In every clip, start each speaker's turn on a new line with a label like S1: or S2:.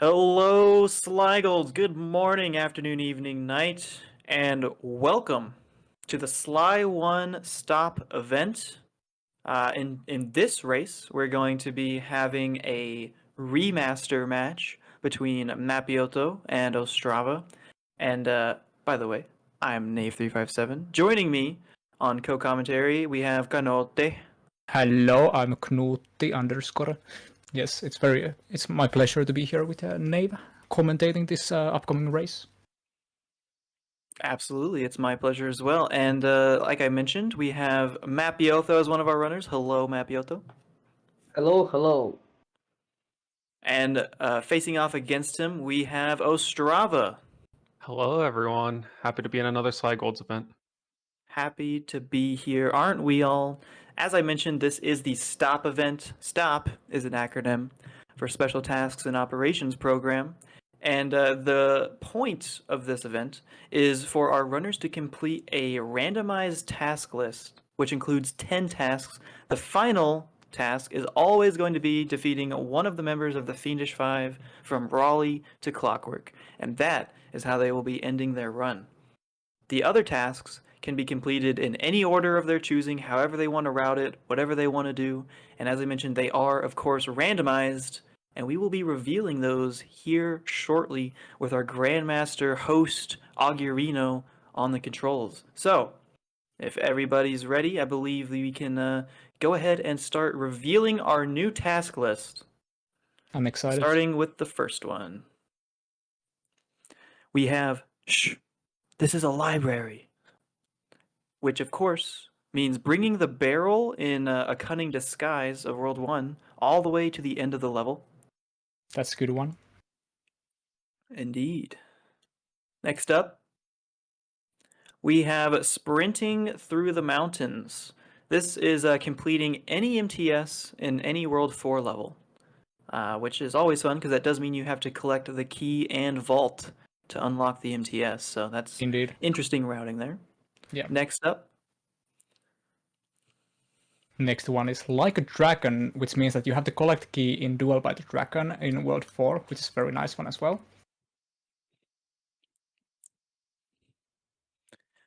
S1: Hello, SlyGolds. Good morning, afternoon, evening, night, and welcome to the Sly1 Stop event. In this race, we're going to be having a remaster match between Mapiotho and Ostrava. And by the way, I'm Nave357. Joining me on co-commentary, we have Knuutti.
S2: Hello, I'm Knuutti underscore. Yes, it's my pleasure to be here with Nave, commentating this upcoming race.
S1: Absolutely, it's my pleasure as well. And like I mentioned, we have Mapiotho as one of our runners. Hello, Mapiotho.
S3: Hello, hello.
S1: And facing off against him, we have Ostrava.
S4: Hello, everyone. Happy to be in another SlyGolds event.
S1: Happy to be here, aren't we all? As I mentioned, this is the STOP event. STOP is an acronym for Special Tasks and Operations Program. And the point of this event is for our runners to complete a randomized task list, which includes 10 tasks. The final task is always going to be defeating one of the members of the Fiendish Five from Raleigh to Clockwork. And that is how they will be ending their run. The other tasks can be completed in any order of their choosing, however they want to route it, whatever they want to do. And as I mentioned, they are, of course, randomized, and we will be revealing those here shortly with our Grandmaster host, Oggyerino, on the controls. So, if everybody's ready, I believe we can go ahead and start revealing our new task list.
S2: I'm excited.
S1: Starting with the first one. We have, this is a library. Which, of course, means bringing the barrel in a cunning disguise of World 1 all the way to the end of the level.
S2: That's a good one.
S1: Indeed. Next up, we have sprinting through the mountains. This is completing any MTS in any World 4 level, which is always fun because that does mean you have to collect the key and vault to unlock the MTS. So that's
S2: Indeed.
S1: Interesting routing there.
S2: Yeah.
S1: Next up.
S2: Next one is Like a Dragon, which means that you have to collect key in Duel by the Dragon in World 4, which is a very nice one as well.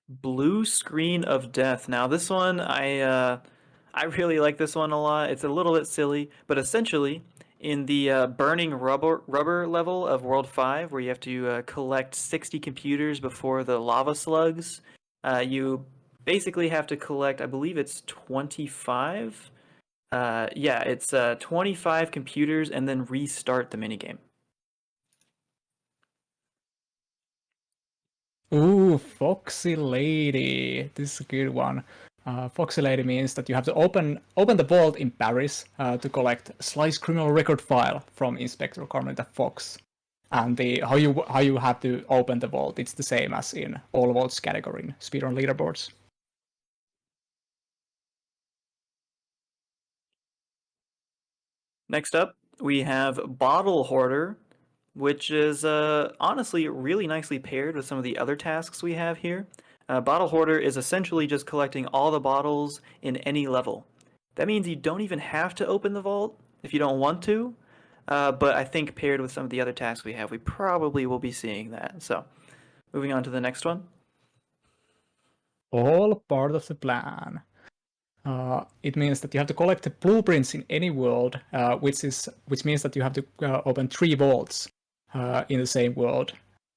S1: Blue Screen of Death. Now this one, I really like this one a lot. It's a little bit silly, but essentially, in the burning rubber level of World 5, where you have to collect 60 computers before the lava slugs, you basically have to collect, I believe it's 25. Yeah, it's 25 computers and then restart the minigame.
S2: Ooh, Foxy Lady. This is a good one. Foxy Lady means that you have to open the vault in Paris to collect Sly's criminal record file from Inspector Carmelita Fox. And how you have to open the vault, it's the same as in all vaults category in Speedrun leaderboards.
S1: Next up, we have Bottle Hoarder, which is honestly really nicely paired with some of the other tasks we have here. Bottle Hoarder is essentially just collecting all the bottles in any level. That means you don't even have to open the vault if you don't want to, but I think paired with some of the other tasks we have, we probably will be seeing that. So, moving on to the next one.
S2: All part of the plan. It means that you have to collect the blueprints in any world, which means that you have to open 3 vaults in the same world.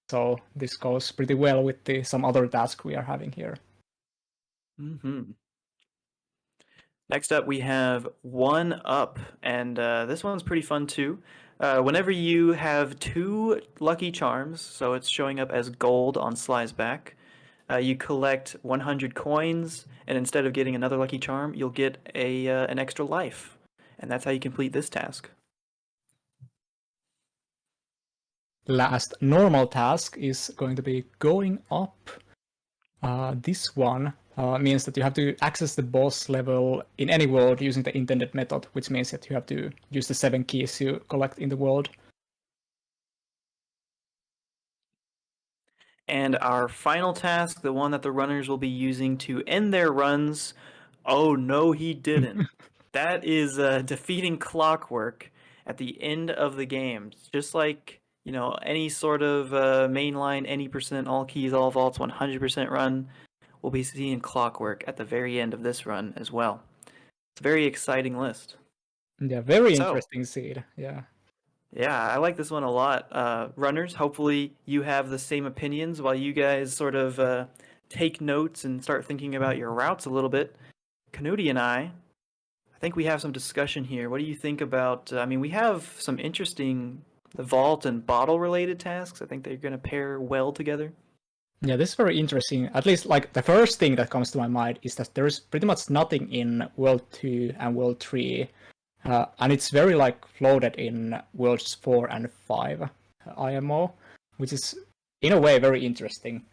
S2: So this goes pretty well with some other task we are having here.
S1: Next up, we have One Up, and this one's pretty fun too. Whenever you have 2 lucky charms, so it's showing up as gold on Sly's back, you collect 100 coins, and instead of getting another lucky charm, you'll get an extra life. And that's how you complete this task.
S2: Last normal task is going to be going up. This one means that you have to access the boss level in any world using the intended method, which means that you have to use the 7 keys you collect in the world.
S1: And our final task, the one that the runners will be using to end their runs, oh no he didn't. That is defeating Clockwork at the end of the game. Just like you know, any sort of mainline, any percent, all keys, all vaults, 100% run, we'll be seeing Clockwork at the very end of this run as well. It's a very exciting list.
S2: Yeah, very
S1: So-
S2: interesting seed. Yeah.
S1: Yeah, I like this one a lot. Runners, hopefully you have the same opinions while you guys sort of take notes and start thinking about your routes a little bit. Knuutti and I think we have some discussion here. What do you think about, I mean, we have some interesting vault and bottle related tasks. I think they're going to pair well together.
S2: Yeah, this is very interesting. At least, like, the first thing that comes to my mind is that there's pretty much nothing in World 2 and World 3. And it's very, like, floated in Worlds 4 and 5 IMO, which is, in a way, very interesting.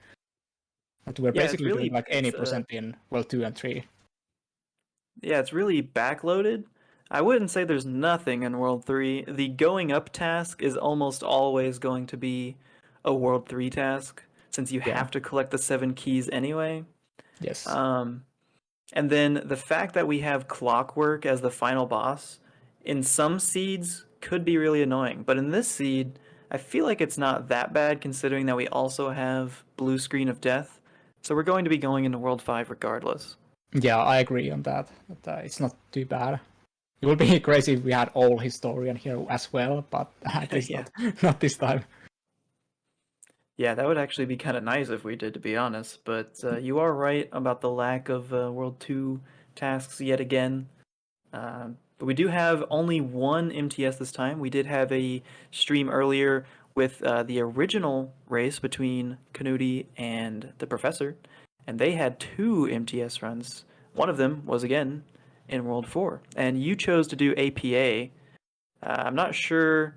S2: That we're
S1: Yeah, it's
S2: basically
S1: really-
S2: doing, like, any
S1: it's,
S2: percent in World 2 and 3.
S1: Yeah, it's really backloaded. I wouldn't say there's nothing in World 3. The going up task is almost always going to be a World 3 task, since you
S2: Yeah.
S1: have to collect the 7 keys anyway.
S2: Yes.
S1: And then the fact that we have Clockwork as the final boss in some seeds could be really annoying, but in this seed, I feel like it's not that bad considering that we also have Blue Screen of Death. So we're going to be going into World 5 regardless.
S2: Yeah, I agree on that. It's not too bad. It would be crazy if we had all Historian here as well, but at least
S1: Yeah.
S2: not this time.
S1: Yeah, that would actually be kind of nice if we did, to be honest. But you are right about the lack of World 2 tasks yet again. But we do have only one MTS this time. We did have a stream earlier with the original race between Knuutti and the Professor, and they had 2 MTS runs. One of them was, again, in World 4. And you chose to do APA. I'm not sure...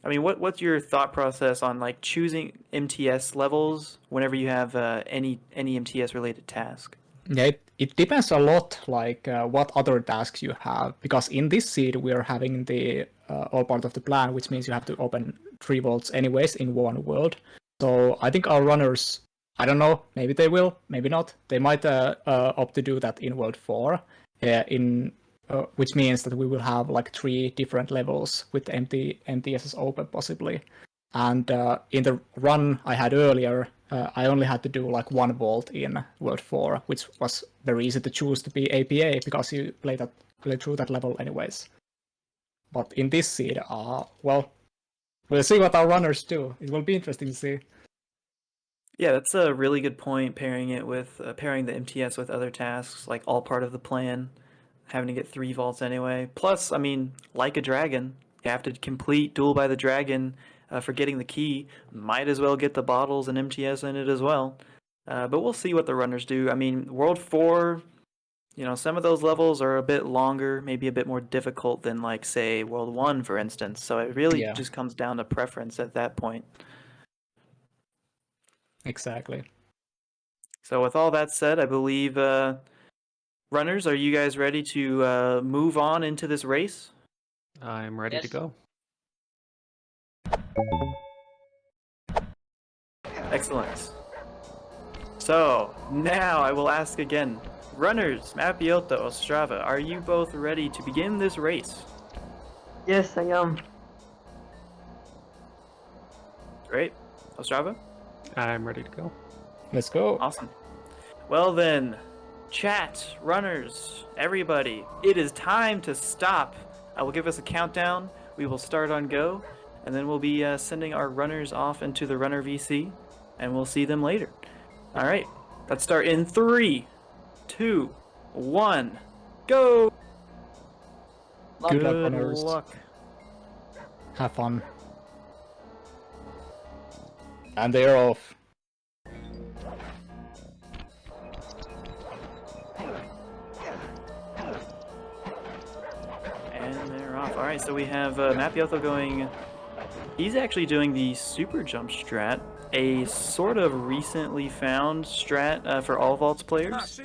S1: I mean, what's your thought process on like choosing MTS levels whenever you have any MTS related task?
S2: Yeah, it depends a lot, like what other tasks you have. Because in this seed, we are having the all part of the plan, which means you have to open 3 vaults anyways in one world. So I think our runners, I don't know, maybe they will, maybe not. They might opt to do that in World 4, which means that we will have like 3 different levels with MTSs open possibly. And in the run I had earlier, I only had to do like 1 vault in World 4, which was very easy to choose to be APA because you play through that level anyways. But in this seed, well, we'll see what our runners do. It will be interesting to see.
S1: Yeah, that's a really good point. Pairing it with pairing the MTS with other tasks, like all part of the plan. Having to get 3 vaults anyway. Plus, I mean, like a dragon, you have to complete Duel by the Dragon for getting the key. Might as well get the bottles and MTS in it as well. But we'll see what the runners do. I mean, World 4, you know, some of those levels are a bit longer, maybe a bit more difficult than, like, say, World 1, for instance. So it really just comes down to preference at that point.
S2: Exactly.
S1: So with all that said, I believe... runners, are you guys ready to move on into this race?
S4: I'm ready to go.
S1: Excellent. So, now I will ask again. Runners, Mapiotho, Ostrava, are you both ready to begin this race?
S3: Yes, I am.
S1: Great. Ostrava?
S4: I'm ready to go.
S2: Let's go.
S1: Awesome. Well then, chat, runners, everybody, it is time to stop. I will give us a countdown. We will start on go, and then we'll be sending our runners off into the runner VC, and we'll see them later. All right, let's start in 3, 2, 1, go!
S2: Good luck,
S1: Good
S2: runners.
S1: luck.
S2: Have fun. And they're off.
S1: And they're off. All right, so we have Mapiotho going. He's actually doing the super jump strat, a sort of recently found strat for all vaults players.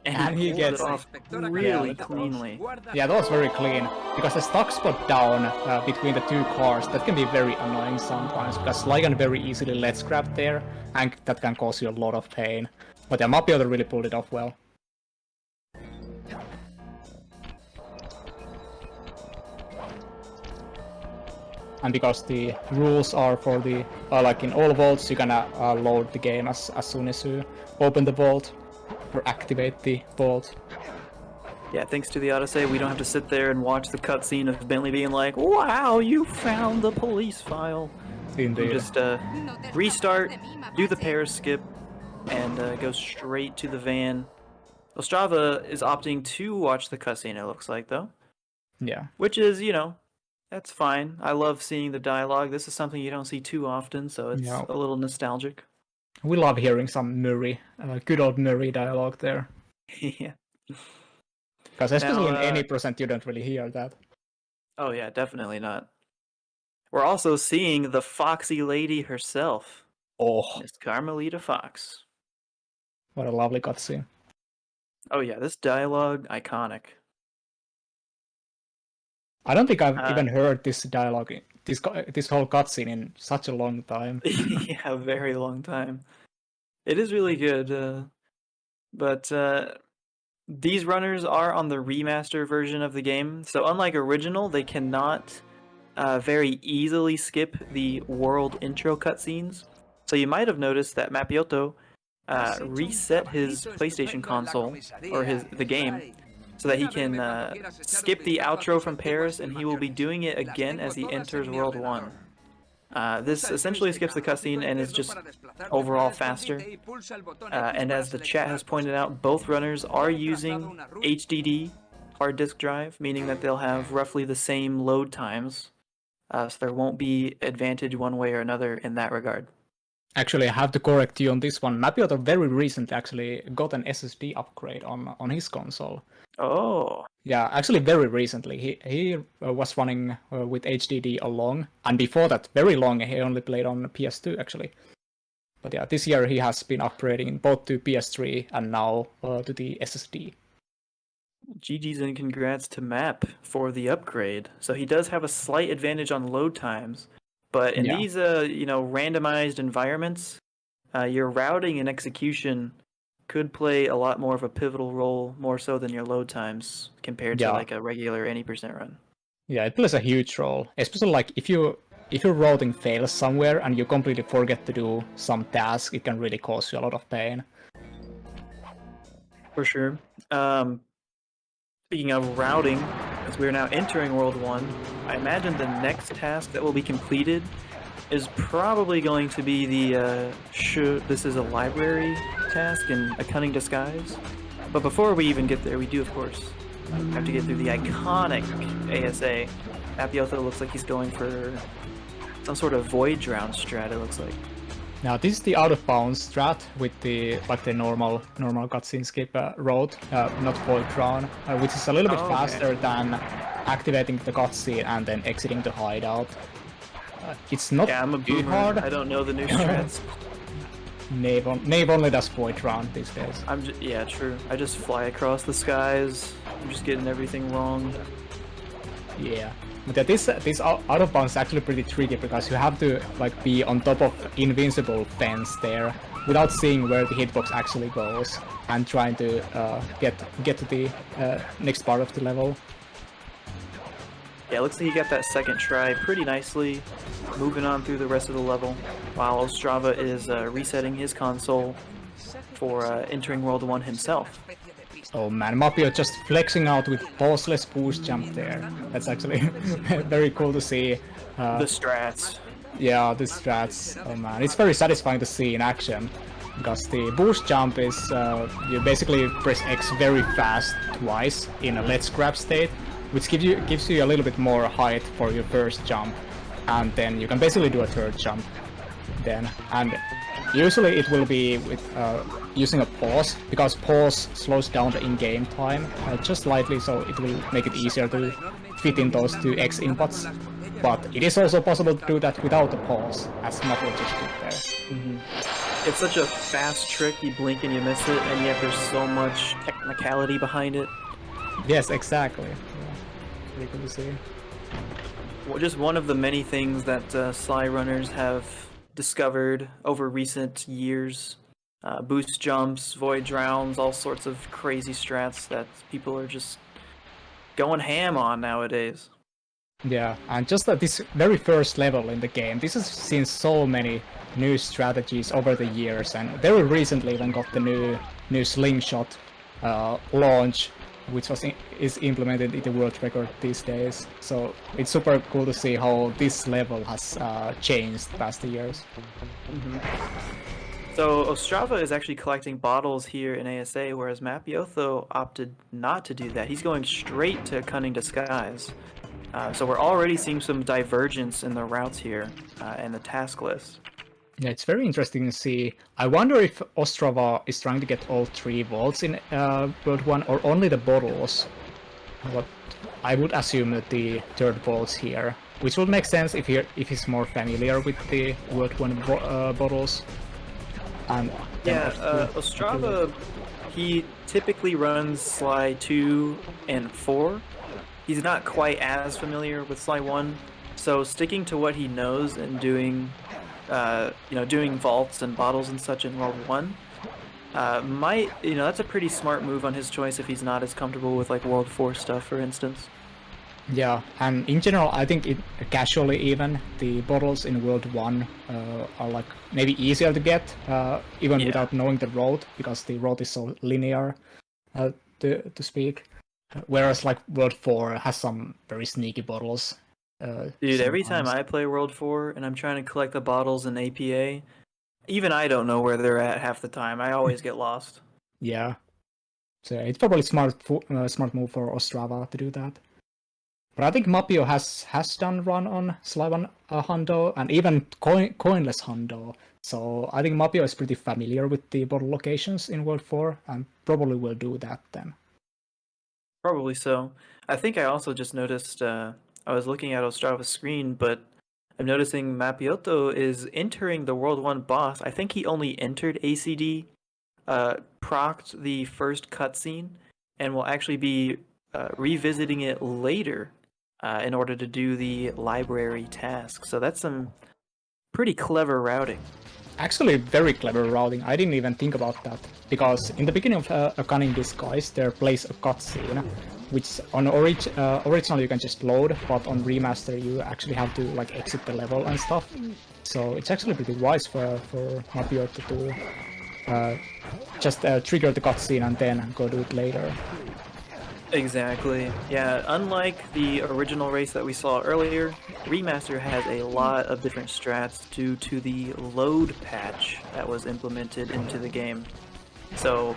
S2: And he
S1: pulled
S2: gets
S1: it off really cleanly.
S2: Yeah, that was very clean. Because the stuck spot down between the 2 cars, that can be very annoying sometimes, because SlyGolds very easily lets grab there, and that can cause you a lot of pain. But yeah, Mapiotho really pulled it off well. and because the rules are for the like in all vaults, you can load the game as soon as you open the vault or activate the vault.
S1: Yeah, thanks to the autosave, we don't have to sit there and watch the cutscene of Bentley being like, "Wow, you found the police file."
S2: Indeed.
S1: You just restart, do the Paris skip, and go straight to the van. Ostrava is opting to watch the cutscene, it looks like, though.
S2: Yeah.
S1: Which is, you know, that's fine. I love seeing the dialogue. This is something you don't see too often, so it's
S2: Yeah.
S1: a little nostalgic.
S2: We love hearing some Murray, good old Murray dialogue there.
S1: Yeah.
S2: Because especially
S1: Now,
S2: in any percent, you don't really hear that.
S1: Oh yeah, definitely not. We're also seeing the foxy lady herself,
S2: Oh,
S1: Miss Carmelita Fox.
S2: what a lovely cutscene.
S1: Oh yeah, this dialogue, iconic.
S2: I don't think I've even heard this dialogue, this whole cutscene in such a long time.
S1: Yeah, a very long time. It is really good, but these runners are on the remaster version of the game, so unlike original, they cannot very easily skip the world intro cutscenes. So you might have noticed that Mapiotho reset his PlayStation console, or the game, so that he can skip the outro from Paris, and he will be doing it again as he enters World 1. This essentially skips the cutscene and is just overall faster. And as the chat has pointed out, both runners are using HDD hard disk drive, meaning that they'll have roughly the same load times. So there won't be advantage one way or another in that regard.
S2: Actually, I have to correct you on this one. Mapiotho very recently actually got an SSD upgrade on his console.
S1: Oh.
S2: Yeah, actually very recently. He was running with HDD along, and before that, very long, he only played on PS2 actually. But yeah, this year he has been upgrading both to PS3 and now to the SSD.
S1: GG's and congrats to Map for the upgrade. So he does have a slight advantage on load times, but in these randomized environments, your routing and execution could play a lot more of a pivotal role, more so than your load times compared to like a regular any percent run.
S2: Yeah, it plays a huge role, especially like if your routing fails somewhere and you completely forget to do some task, it can really cause you a lot of pain.
S1: For sure. Speaking of routing, as we are now entering World 1, I imagine the next task that will be completed is probably going to be the this is a library task in A Cunning Disguise. But before we even get there, we do, of course, have to get through the iconic ASA. Mapiotho looks like he's going for some sort of Void Drown strat, it looks like.
S2: Now this is the out of bounds strat with the normal cutscene skip road, not Void Drown, which is a little bit faster than activating the cutscene and then exiting the hideout. It's not
S1: I'm a
S2: too
S1: boomer.
S2: hard.
S1: I don't know the new strats.
S2: Nave only does Void Drown these days.
S1: Yeah, true. I just fly across the skies. I'm just getting everything wrong.
S2: Yeah. But this out of bounds is actually pretty tricky because you have to like be on top of invincible fence there without seeing where the hitbox actually goes and trying to get to the next part of the level.
S1: Yeah, it looks like he got that second try pretty nicely, moving on through the rest of the level, while Ostrava is resetting his console for entering World 1 himself.
S2: Oh man, Mapio just flexing out with pauseless boost jump there. That's actually very cool to see.
S1: The strats.
S2: Yeah, the strats. Oh man, it's very satisfying to see in action. Because the boost jump is, you basically press X very fast twice in a let's grab state, which gives you a little bit more height for your first jump. And then you can basically do a third jump then. And usually it will be with using a pause, because pause slows down the in-game time just slightly, so it will make it easier to fit in those two X inputs. But it is also possible to do that without a pause, as Mapiotho just did there.
S1: It's such a fast trick, you blink and you miss it, and yet there's so much technicality behind it.
S2: Yes, exactly. Yeah. Pretty cool to see.
S1: Well, just one of the many things that Sly runners have discovered over recent years. Boost jumps, void drowns, all sorts of crazy strats that people are just going ham on nowadays.
S2: Yeah, and just at this very first level in the game, this has seen so many new strategies over the years, and very recently even got the new slingshot launch, which is implemented in the world record these days. So it's super cool to see how this level has changed past the years.
S1: So Ostrava is actually collecting bottles here in ASA, whereas Mapiotho opted not to do that. He's going straight to Cunning Disguise. So we're already seeing some divergence in the routes here and the task list.
S2: Yeah, it's very interesting to see. I wonder if Ostrava is trying to get all 3 vaults in World 1 or only the bottles. But I would assume that the 3rd vault's here, which would make sense if he's more familiar with the World 1 bottles. And
S1: yeah, Ostrava, he typically runs Sly 2 and 4. He's not quite as familiar with Sly 1, so sticking to what he knows and doing, doing vaults and bottles and such in World 1, that's a pretty smart move on his choice if he's not as comfortable with like World 4 stuff, for instance.
S2: Yeah, and in general, I think casually even, the bottles in World 1 are like maybe easier to get, even without knowing the road, because the road is so linear, to speak. Whereas like World 4 has some very sneaky bottles.
S1: Dude, every time I play World 4 and I'm trying to collect the bottles in APA, even I don't know where they're at half the time. I always get lost.
S2: Yeah. So it's probably smart move for Ostrava to do that. But I think Mapio has done run on Sly 1 Hundo and even coinless Hundo. So I think Mapio is pretty familiar with the bottle locations in World 4 and probably will do that then.
S1: Probably so. I think I also just noticed, I was looking at Ostrava's screen, but I'm noticing Mapiotho is entering the World 1 boss. I think he only entered ACD, procced the first cutscene, and will actually be revisiting it later in order to do the library task. So that's some pretty clever routing.
S2: Actually, very clever routing. I didn't even think about that, because in the beginning of A Cunning Disguise, there plays a cutscene, which on original you can just load, but on Remaster you actually have to like exit the level and stuff. So it's actually pretty wise for Mapiotho to just trigger the cutscene and then go do it later.
S1: Exactly. Yeah, unlike the original race that we saw earlier, Remaster has a lot of different strats due to the load patch that was implemented into the game. So,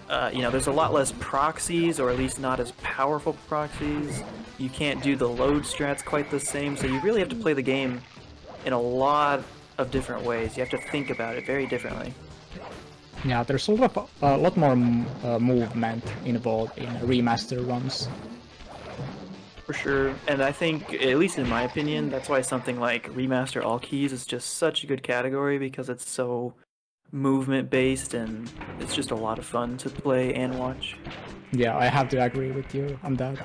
S1: there's a lot less proxies, or at least not as powerful proxies. You can't do the load strats quite the same, so you really have to play the game in a lot of different ways. You have to think about it very differently.
S2: Yeah, there's a lot more movement involved in remaster runs.
S1: For sure, and I think, at least in my opinion, that's why something like Remaster All Keys is just such a good category, because it's so movement-based and it's just a lot of fun to play and watch.
S2: Yeah, I have to agree with you on that.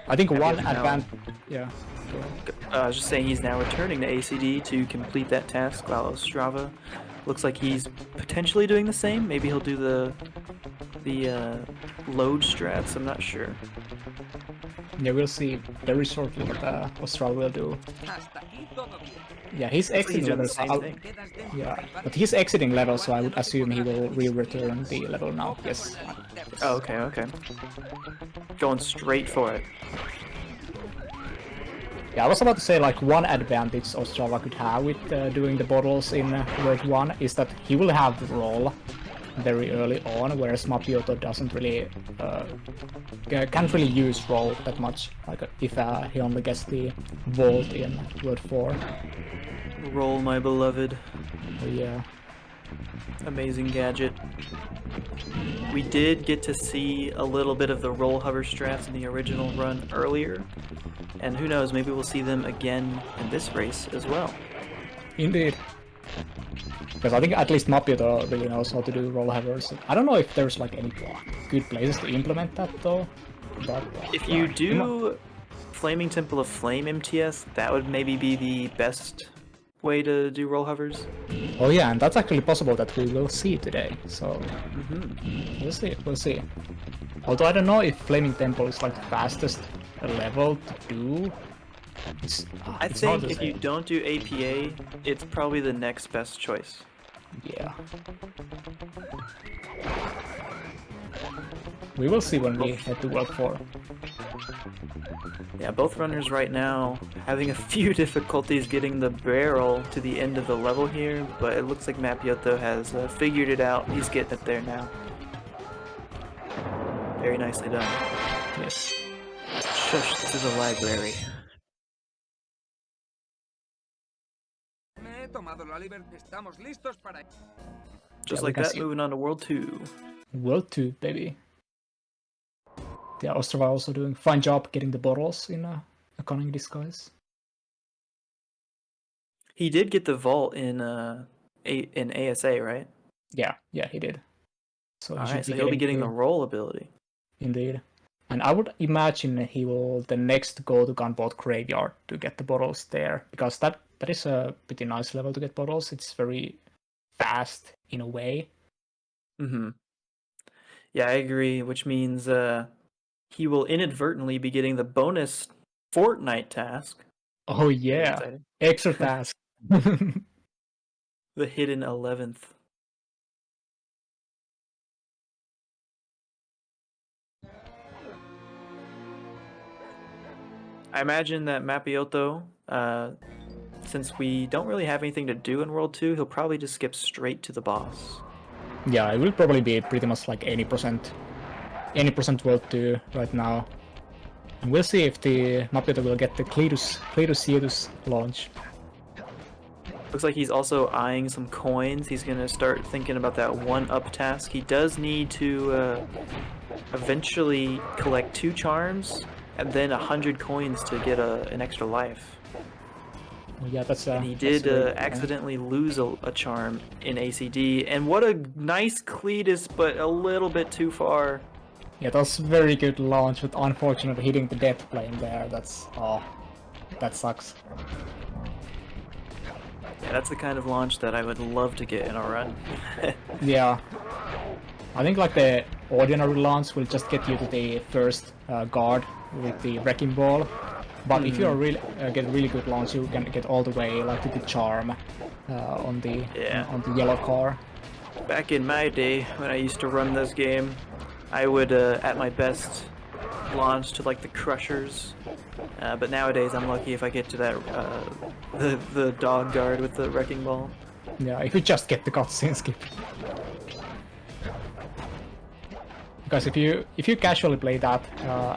S2: I think one advantage... Yeah.
S1: I was just saying he's now returning to ACD to complete that task, while Ostrava looks like he's potentially doing the same. Maybe he'll do the load strats, I'm not sure.
S2: Yeah, we'll see very shortly what Ostrava will do. Yeah, he's exiting level, yeah, but he's exiting level, so I would assume he will re-return the level now. Yes.
S1: Oh, okay. Going straight for it.
S2: Yeah, I was about to say, like, one advantage Ostrava could have with doing the bottles in World 1 is that he will have the roll very early on, whereas Mapiotho doesn't really, can't really use roll that much, like if he only gets the vault in World 4.
S1: Roll, my beloved.
S2: So, yeah.
S1: Amazing gadget. We did get to see a little bit of the roll hover strats in the original run earlier, and who knows, maybe we'll see them again in this race as well.
S2: Indeed. Because I think at least Mapiotho really knows how to do roll hovers. I don't know if there's like any good places to implement that though. But
S1: if you do Flaming Temple of Flame MTS, that would maybe be the best way to do roll hovers.
S2: Oh yeah, and that's actually possible that we will see today. So we'll see. Although I don't know if Flaming Temple is like the fastest level to do.
S1: I
S2: it's hard
S1: think
S2: to
S1: if you
S2: say.
S1: don't do APA, it's probably the next best choice.
S2: Yeah. We will see when we head to World 4.
S1: Yeah, both runners right now having a few difficulties getting the barrel to the end of the level here, but it looks like Mapiotho has figured it out. He's getting it there now. Very nicely done.
S2: Yes.
S1: Shush to the library. Just like that, moving on to World 2.
S2: World 2, baby. Yeah, Ostrava also doing a fine job getting the bottles in a cunning disguise.
S1: He did get the vault in ASA, right?
S2: Yeah, he did. So
S1: he'll be getting the roll ability.
S2: Indeed. And I would imagine he will the next go to Gunboat Graveyard to get the bottles there, because that is a pretty nice level to get bottles. It's very fast in a way.
S1: Mm-hmm. Yeah, I agree, which means he will inadvertently be getting the bonus Fortnite task.
S2: Oh yeah, extra task.
S1: The hidden 11th. I imagine that Mapiotho, since we don't really have anything to do in World 2, he'll probably just skip straight to the boss.
S2: Yeah, it will probably be pretty much like 80% World 2 right now. And we'll see if the Mapiotho will get the Cletus launch.
S1: Looks like he's also eyeing some coins. He's going to start thinking about that 1-up task. He does need to eventually collect 2 charms and then 100 coins to get an extra life.
S2: Yeah, that's
S1: and he did accidentally lose a charm in ACD, and what a nice Cletus, but a little bit too far.
S2: Yeah, that was very good launch, but unfortunately hitting the death plane there, that sucks.
S1: Yeah, that's the kind of launch that I would love to get in a run.
S2: Yeah. I think like the ordinary launch will just get you to the first guard with the wrecking ball. But if you are get really good launch, you can get all the way like to the charm on the yellow car.
S1: Back in my day, when I used to run this game, I would at my best launch to like the crushers. But nowadays, I'm lucky if I get to that the dog guard with the wrecking ball.
S2: Yeah, if you just get the cutscene skip. Because if you casually play that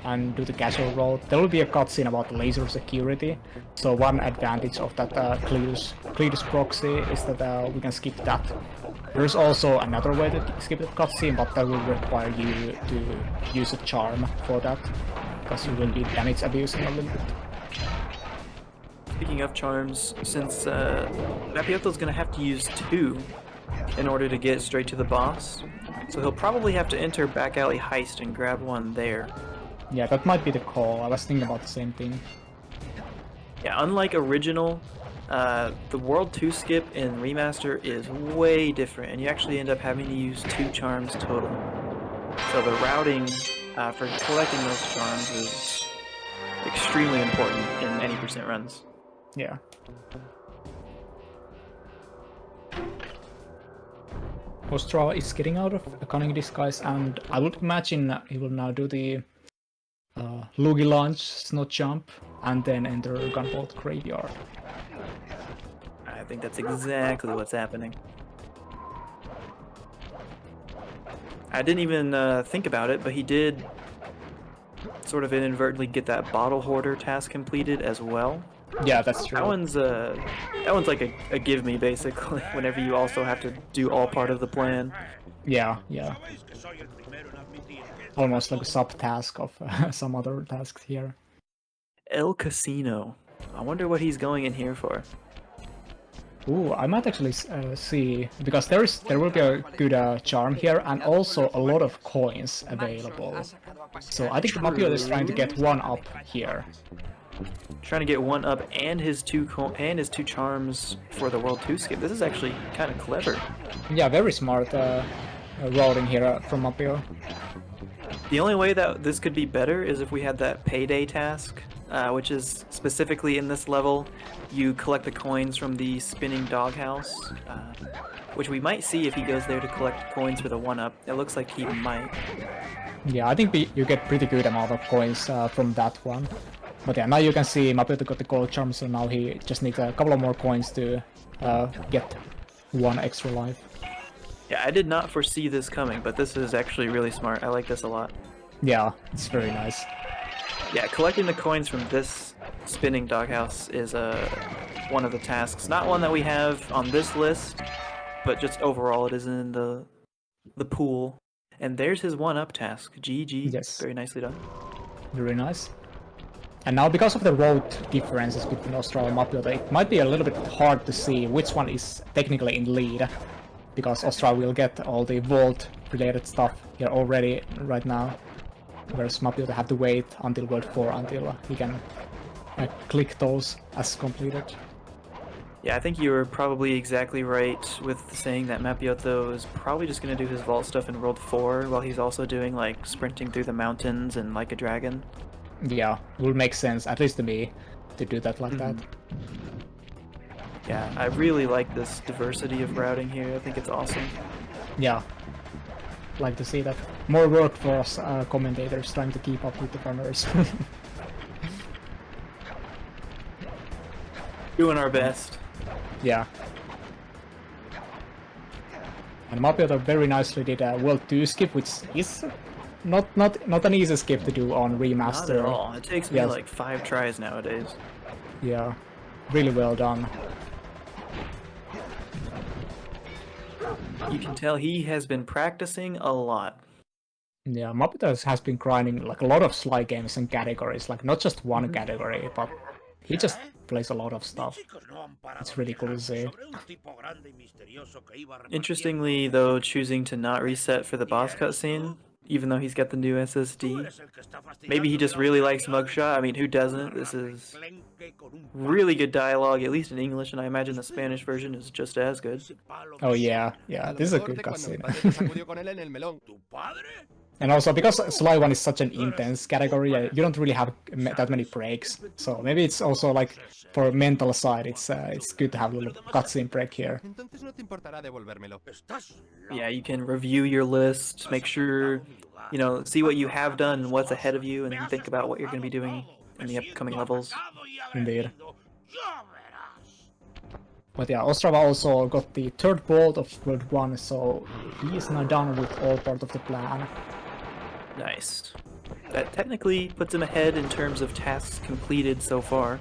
S2: and do the casual roll, there will be a cutscene about laser security. So one advantage of that Cletus proxy is that we can skip that. There's also another way to skip the cutscene, but that will require you to use a charm for that, because you will be damage abusing a little bit.
S1: Speaking of charms, since Mapiotho's gonna have to use 2 in order to get straight to the boss. So he'll probably have to enter Back Alley Heist and grab one there.
S2: Yeah, that might be the call. I was thinking about the same thing.
S1: Yeah, unlike original, the World 2 skip in Remaster is way different, and you actually end up having to use 2 charms total. So the routing for collecting those charms is extremely important in any percent runs.
S2: Yeah. Ostrava is getting out of a cunning disguise, and I would imagine he will now do the Loogie launch, Snot jump, and then enter Gunboat Graveyard.
S1: I think that's exactly what's happening. I didn't even think about it, but he did sort of inadvertently get that bottle hoarder task completed as well.
S2: Yeah, that's true.
S1: That one's like a give me basically. Whenever you also have to do all part of the plan.
S2: Yeah. Almost like a sub-task of some other tasks here.
S1: El Casino. I wonder what he's going in here for.
S2: Ooh, I might actually see, because there will be a good charm here, and also a lot of coins available. So I think Mapiotho is trying to get 1-up here.
S1: Trying to get 1-up and his two charms for the World 2 skip. This is actually kind of clever.
S2: Yeah, very smart routing here from Mapiotho.
S1: The only way that this could be better is if we had that payday task, which is specifically in this level, you collect the coins from the spinning doghouse, which we might see if he goes there to collect coins for the 1-up. It looks like he might.
S2: Yeah, I think you get pretty good amount of coins from that one. But yeah, now you can see Mapiotho got the gold charm, so now he just needs a couple of more coins to get 1 extra life.
S1: Yeah, I did not foresee this coming, but this is actually really smart. I like this a lot.
S2: Yeah, it's very nice.
S1: Yeah, collecting the coins from this spinning doghouse is one of the tasks. Not one that we have on this list, but just overall it is in the pool. And there's his 1-up task. GG.
S2: Yes.
S1: Very nicely done.
S2: Very nice. And now, because of the road differences between Ostrava and Mapiotho, it might be a little bit hard to see which one is technically in lead. Because Ostrava will get all the vault-related stuff here already right now. Whereas Mapiotho have to wait until World 4 until he can click those as completed.
S1: Yeah, I think you were probably exactly right with saying that Mapiotho is probably just going to do his vault stuff in World 4 while he's also doing like sprinting through the mountains and like a dragon.
S2: Yeah, it would make sense, at least to me, to do that like that.
S1: Yeah, I really like this diversity of routing here. I think it's awesome.
S2: Yeah, like to see that. More work for us commentators trying to keep up with the runners.
S1: Doing our best.
S2: Yeah. And Mapiotho very nicely did a World 2 skip, which is not an easy skip to do on Remaster.
S1: Not at all. It takes me
S2: Yes.
S1: like 5 tries nowadays.
S2: Yeah, really well done.
S1: You can tell he has been practicing a lot.
S2: Yeah, Mapiotho has been grinding like a lot of Sly games and categories, like not just one category, but he just plays a lot of stuff. It's really cool to see.
S1: Interestingly, though, choosing to not reset for the boss cutscene, even though he's got the new SSD. Maybe he just really likes Mugshot. I mean, who doesn't? This is really good dialogue, at least in English, and I imagine the Spanish version is just as good.
S2: Oh yeah, this is a good cutscene. And also, because Sly 1 is such an intense category, you don't really have that many breaks. So maybe it's also like, for mental side, it's good to have a little cutscene break here.
S1: Yeah, you can review your list, make sure, you know, see what you have done and what's ahead of you, and think about what you're going to be doing in the upcoming levels.
S2: Indeed. But yeah, Ostrava also got the 3rd vault of World 1, so he is now done with all part of the plan.
S1: Nice. That technically puts him ahead in terms of tasks completed so far.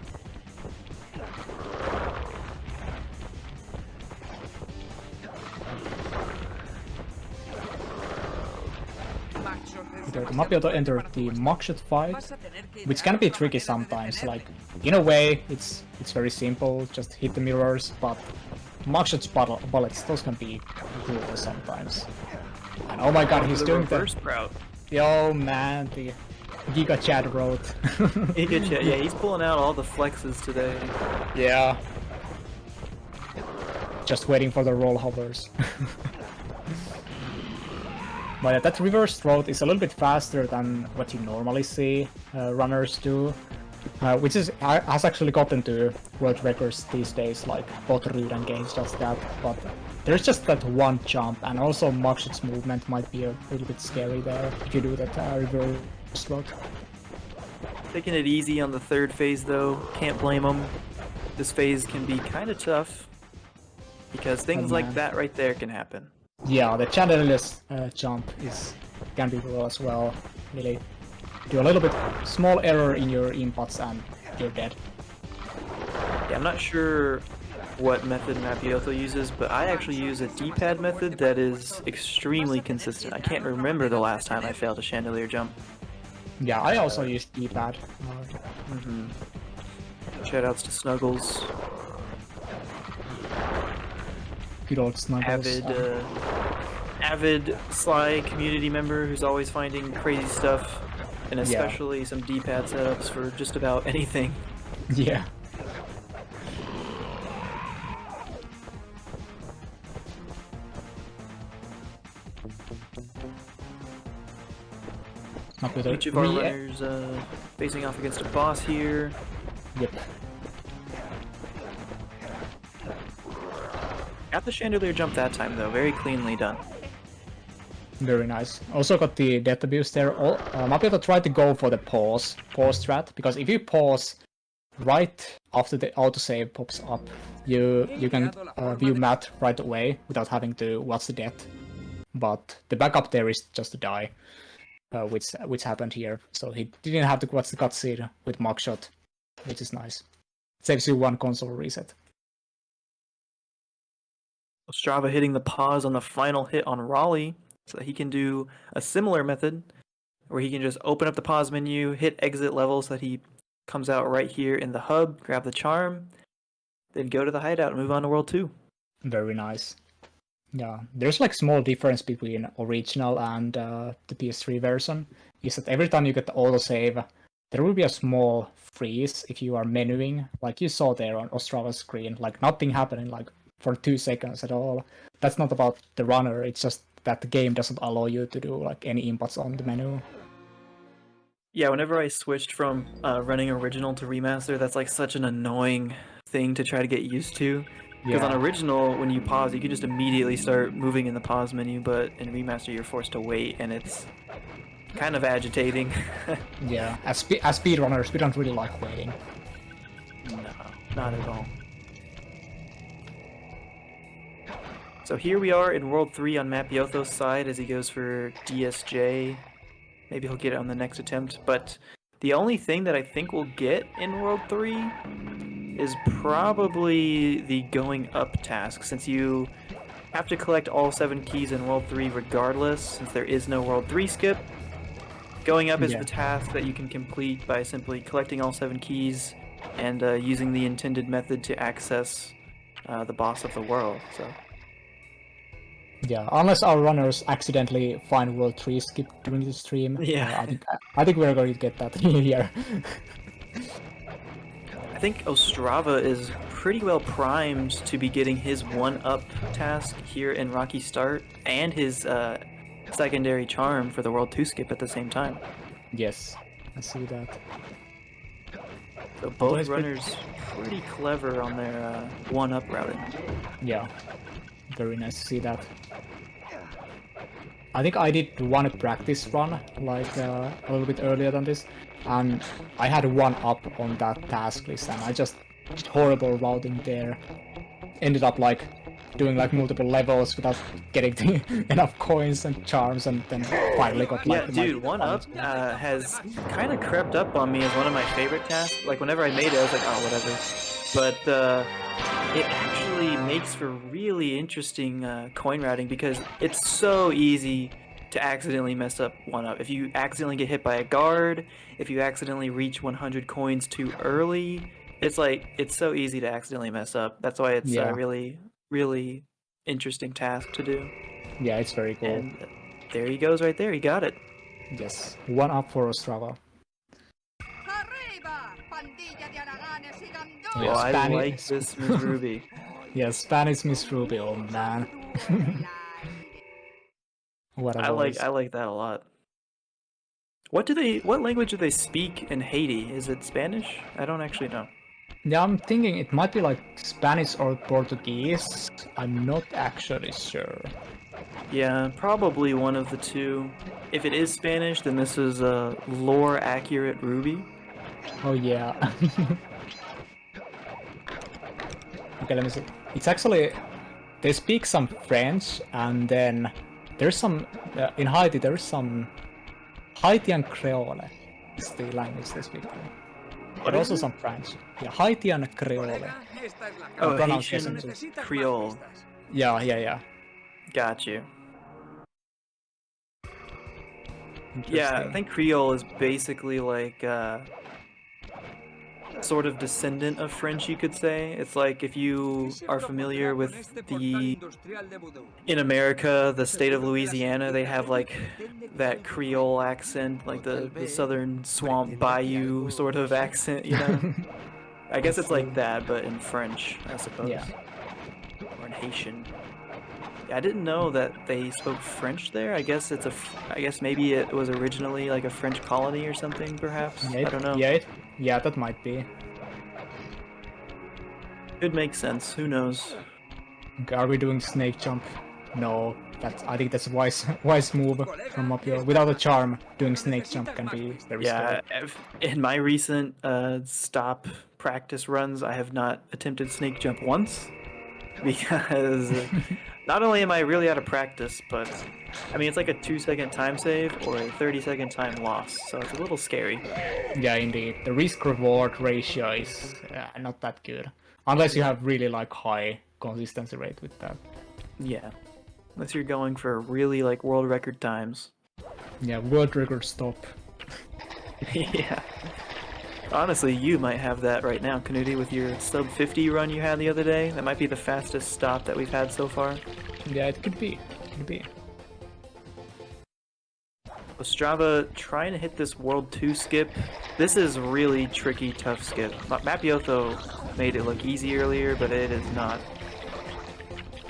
S2: Mapiotho entered the mugshot fight, which can be tricky sometimes. Like, in a way, it's very simple, just hit the mirrors, but mugshot's bullets, those can be brutal sometimes. And oh my god, he's doing the
S1: reverse route.
S2: Yo man, the Giga Chad road.
S1: Yeah, he's pulling out all the flexes today.
S2: Yeah. Just waiting for the roll hovers. But yeah, that reverse road is a little bit faster than what you normally see runners do. Which has actually gotten to world records these days, like both Rud and Gaines does that, but there's just that one jump, and also Mugshot's movement might be a little bit scary there if you do that reverse road.
S1: Taking it easy on the 3rd phase though, can't blame him. This phase can be kind of tough, because things like that right there can happen.
S2: Yeah, the chandelier's jump can be brutal as well. Really do a little bit small error in your inputs and you're dead.
S1: Yeah, I'm not sure what method Mapiotho uses, but I actually use a D-pad method that is extremely consistent. I can't remember the last time I failed a chandelier jump.
S2: Yeah, I also use D-pad.
S1: Shoutouts to Snuggles.
S2: Good old Snuggles.
S1: Avid Sly community member who's always finding crazy stuff, and especially some D-pad setups for just about anything.
S2: Yeah. Mapiotho
S1: Each of our runners facing off against a boss here.
S2: Yep.
S1: Got the chandelier jump that time though, very cleanly done.
S2: Very nice. Also got the death abuse there. Mapiotho tried to go for the pause strat, because if you pause right after the autosave pops up, you can view Matt right away without having to watch the death. But the backup there is just to die, which happened here. So he didn't have to watch the cutscene with mugshot, which is nice. Saves you one console reset.
S1: Ostrava hitting the pause on the final hit on Raleigh, so that he can do a similar method, where he can just open up the pause menu, hit exit level so that he comes out right here in the hub, grab the charm, then go to the hideout and move on to World 2.
S2: Very nice. Yeah, there's like small difference between original and the PS3 version, is that every time you get the autosave, there will be a small freeze if you are menuing, like you saw there on Ostrava's screen, like nothing happening like for 2 seconds at all. That's not about the runner, it's just that the game doesn't allow you to do like any inputs on the menu.
S1: Yeah, whenever I switched from running original to remaster, that's like such an annoying thing to try to get used to. Because on original, when you pause, you can just immediately start moving in the pause menu, but in remaster, you're forced to wait, and it's kind of agitating.
S2: Yeah, as speedrunners, we don't really like waiting.
S1: No, not at all. So here we are in World 3 on Mapiotho's side as he goes for DSJ. Maybe he'll get it on the next attempt, but the only thing that I think we'll get in World 3 is probably the going up task, since you have to collect all 7 keys in World 3 regardless, since there is no World 3 skip. Going up is the task that you can complete by simply collecting all 7 keys and using the intended method to access the boss of the world. So.
S2: Yeah, unless our runners accidentally find World 3 skip during the stream, I think we're going to get that here.
S1: I think Ostrava is pretty well primed to be getting his 1-up task here in Rocky Start and his secondary charm for the World 2 skip at the same time.
S2: Yes, I see that.
S1: So both runners pretty clever on their 1-up routing.
S2: Yeah, very nice to see that. I think I did one practice run, like a little bit earlier than this, and I had 1-up on that task list, and I just did horrible routing there. Ended up like doing like multiple levels without getting enough coins and charms, and then finally got like...
S1: Yeah, dude, 1-up has kind of crept up on me as one of my favorite tasks. Like whenever I made it, I was like, oh, whatever. But it actually makes for really interesting coin routing, because it's so easy to accidentally mess up 1-up. If you accidentally get hit by a guard, if you accidentally reach 100 coins too early, it's like, it's so easy to accidentally mess up. That's why it's a really, really interesting task to do.
S2: Yeah, it's very cool.
S1: And there he goes right there, he got it.
S2: Yes, 1-up for Ostrava.
S1: Oh, I like this Miss Ruby.
S2: Yeah, Spanish Miss Ruby, oh man.
S1: I like that a lot. What language do they speak in Haiti? Is it Spanish? I don't actually know.
S2: Yeah, I'm thinking it might be like Spanish or Portuguese. I'm not actually sure.
S1: Yeah, probably one of the two. If it is Spanish, then this is a lore accurate Ruby.
S2: Oh yeah. Okay, let me see. It's actually, they speak some French, and then there's some in Haiti. There's some Haitian Creole. It's the language they speak. But also some French. Yeah, Haitian Creole.
S1: Oh, Haitian Creole.
S2: Yeah.
S1: Got you. Yeah, I think Creole is basically like sort of descendant of French, you could say. It's like if you are familiar with in America, the state of Louisiana, they have like that Creole accent, like the southern swamp bayou sort of accent, you know? I guess it's like that, but in French, I suppose.
S2: Yeah.
S1: Or in Haitian. I didn't know that they spoke French there. I guess it's I guess maybe it was originally like a French colony or something, perhaps. I don't know.
S2: Yeah, that might be.
S1: Could make sense. Who knows?
S2: Okay, are we doing snake jump? No, I think that's a wise move from Mapiotho. Without a charm, doing snake jump can be very scary.
S1: In my recent stop practice runs, I have not attempted snake jump once because not only am I really out of practice, but I mean it's like a 2-second time save or a 30-second time loss, so it's a little scary.
S2: Yeah, indeed. The risk-reward ratio is not that good, unless you have really like high consistency rate with that.
S1: Yeah, unless you're going for really like world record times.
S2: Yeah, world record stop.
S1: Yeah. Honestly, you might have that right now, Knuutti, with your sub 50 run you had the other day. That might be the fastest stop that we've had so far.
S2: Yeah, it could be. Could be.
S1: Ostrava trying to hit this World 2 skip. This is really tricky, tough skip. Mapiotho made it look easy earlier, but it is not.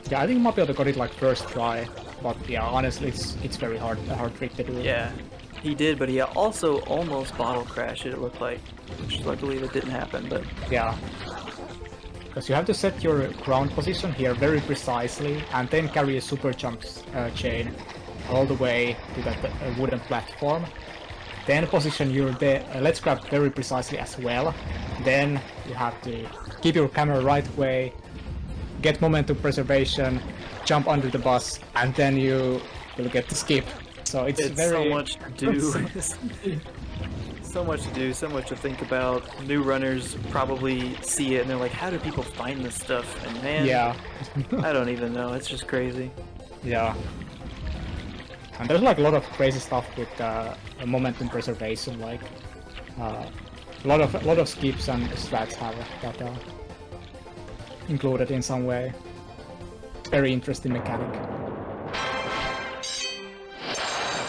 S2: Yeah, I think Mapiotho got it like first try, but yeah, honestly, it's very hard, a hard trick to do.
S1: Yeah, he did, but he also almost bottle crashed it looked like, which luckily that didn't happen, but...
S2: Yeah. Because you have to set your ground position here very precisely, and then carry a super jump chain all the way to that wooden platform. Then position your let's grab very precisely as well. Then you have to keep your camera right way, get momentum preservation, jump under the bus, and then you will get the skip. So it's very...
S1: so much to do. So much to do, so much to think about. New runners probably see it and they're like, how do people find this stuff? And man,
S2: yeah.
S1: I don't even know. It's just crazy.
S2: Yeah. And there's like a lot of crazy stuff with momentum preservation, like a lot of skips and strats have that included in some way. Very interesting mechanic.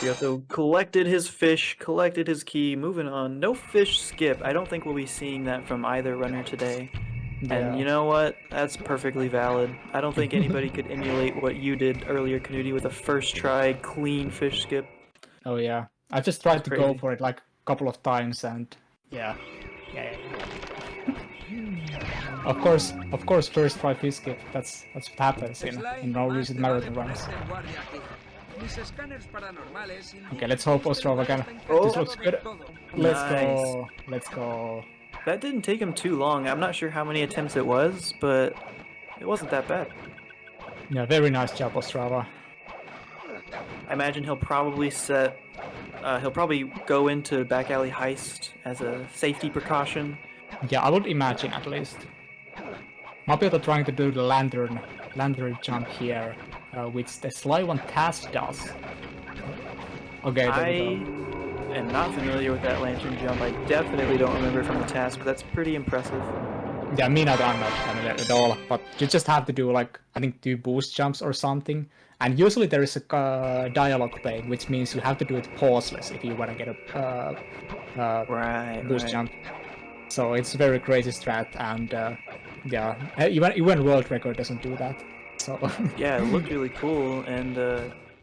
S1: Mapiotho collected his fish, collected his key, moving on. No fish skip. I don't think we'll be seeing that from either runner today.
S2: Yeah.
S1: And you know what? That's perfectly valid. I don't think anybody could emulate what you did earlier, Knuutti, with a first try clean fish skip.
S2: Oh yeah. I just tried to go for it like a couple of times and yeah. Of course first try fish skip. That's what happens in all recent marathon runs. Okay, let's hope Ostrava can. This looks good. Let's go.
S1: That didn't take him too long. I'm not sure how many attempts it was, but it wasn't that bad.
S2: Yeah, very nice job, Ostrava.
S1: I imagine he'll probably go into back alley heist as a safety precaution.
S2: Yeah, I would imagine at least. Mapiotho trying to do the lantern jump here, which the Sly one task does. Okay, there we go.
S1: I am not familiar with that lantern jump. I definitely don't remember from the task, but that's pretty impressive.
S2: Yeah, I'm not familiar at all, but you just have to do like, I think 2 boost jumps or something, and usually there is a dialogue playing, which means you have to do it pauseless if you want to get a boost jump. So it's a very crazy strat, and yeah, even world record doesn't do that. So
S1: yeah, it looked really cool, and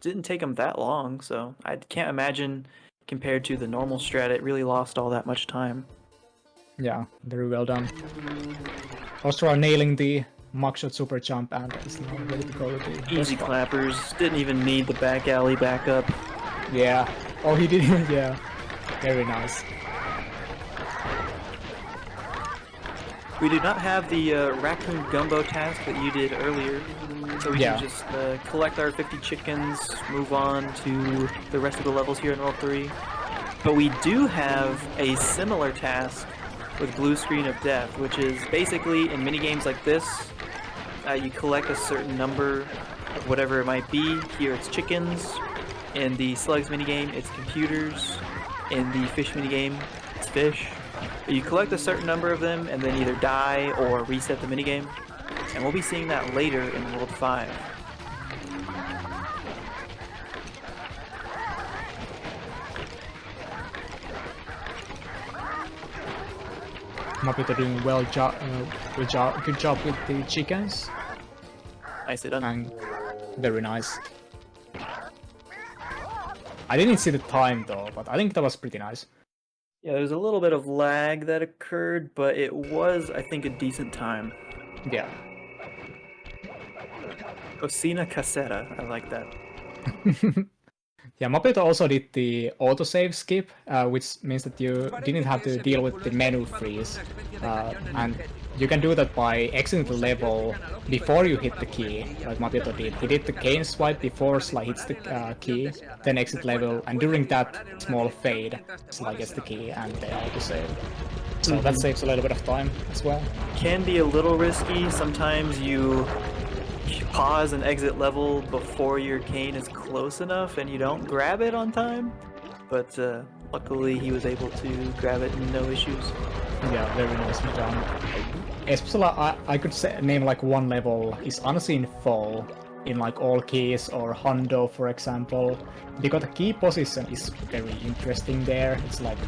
S1: didn't take him that long, so I can't imagine compared to the normal strat it really lost all that much time.
S2: Yeah, very well done. Ostrava nailing the mugshot super jump and is now ready to go with the
S1: easy clappers. Didn't even need the back alley backup.
S2: Yeah. Oh, he did. Yeah. Very nice.
S1: We do not have the raccoon gumbo task that you did earlier, so we can just collect our 50 chickens, move on to the rest of the levels here in World 3. But we do have a similar task with Blue Screen of Death, which is basically in minigames like this, you collect a certain number of whatever it might be. Here it's chickens. In the slugs minigame, it's computers. In the fish minigame, it's fish. You collect a certain number of them and then either die or reset the minigame. And we'll be seeing that later in World 5.
S2: Mapiotho doing good job with the chickens.
S1: Nicely done.
S2: And very nice. I didn't see the time though, but I think that was pretty nice.
S1: Yeah, there's a little bit of lag that occurred, but it was, I think, a decent time.
S2: Yeah.
S1: Cocina casera, I like that.
S2: Yeah, Mapiotho also did the autosave skip, which means that you didn't have to deal with the menu freeze. And you can do that by exiting the level before you hit the key, like Mapiotho did. He did the cane swipe before Sly hits the key, then exit level, and during that small fade, Sly gets the key and they autosave. So that saves a little bit of time as well.
S1: Can be a little risky. Sometimes you pause and exit level before your cane is close enough and you don't grab it on time, but luckily he was able to grab it no issues.
S2: Yeah, very nicely done. Especially, I could say, name like one level is Unseen Foe in like all keys or Hundo, for example, because the key position is very interesting there. It's like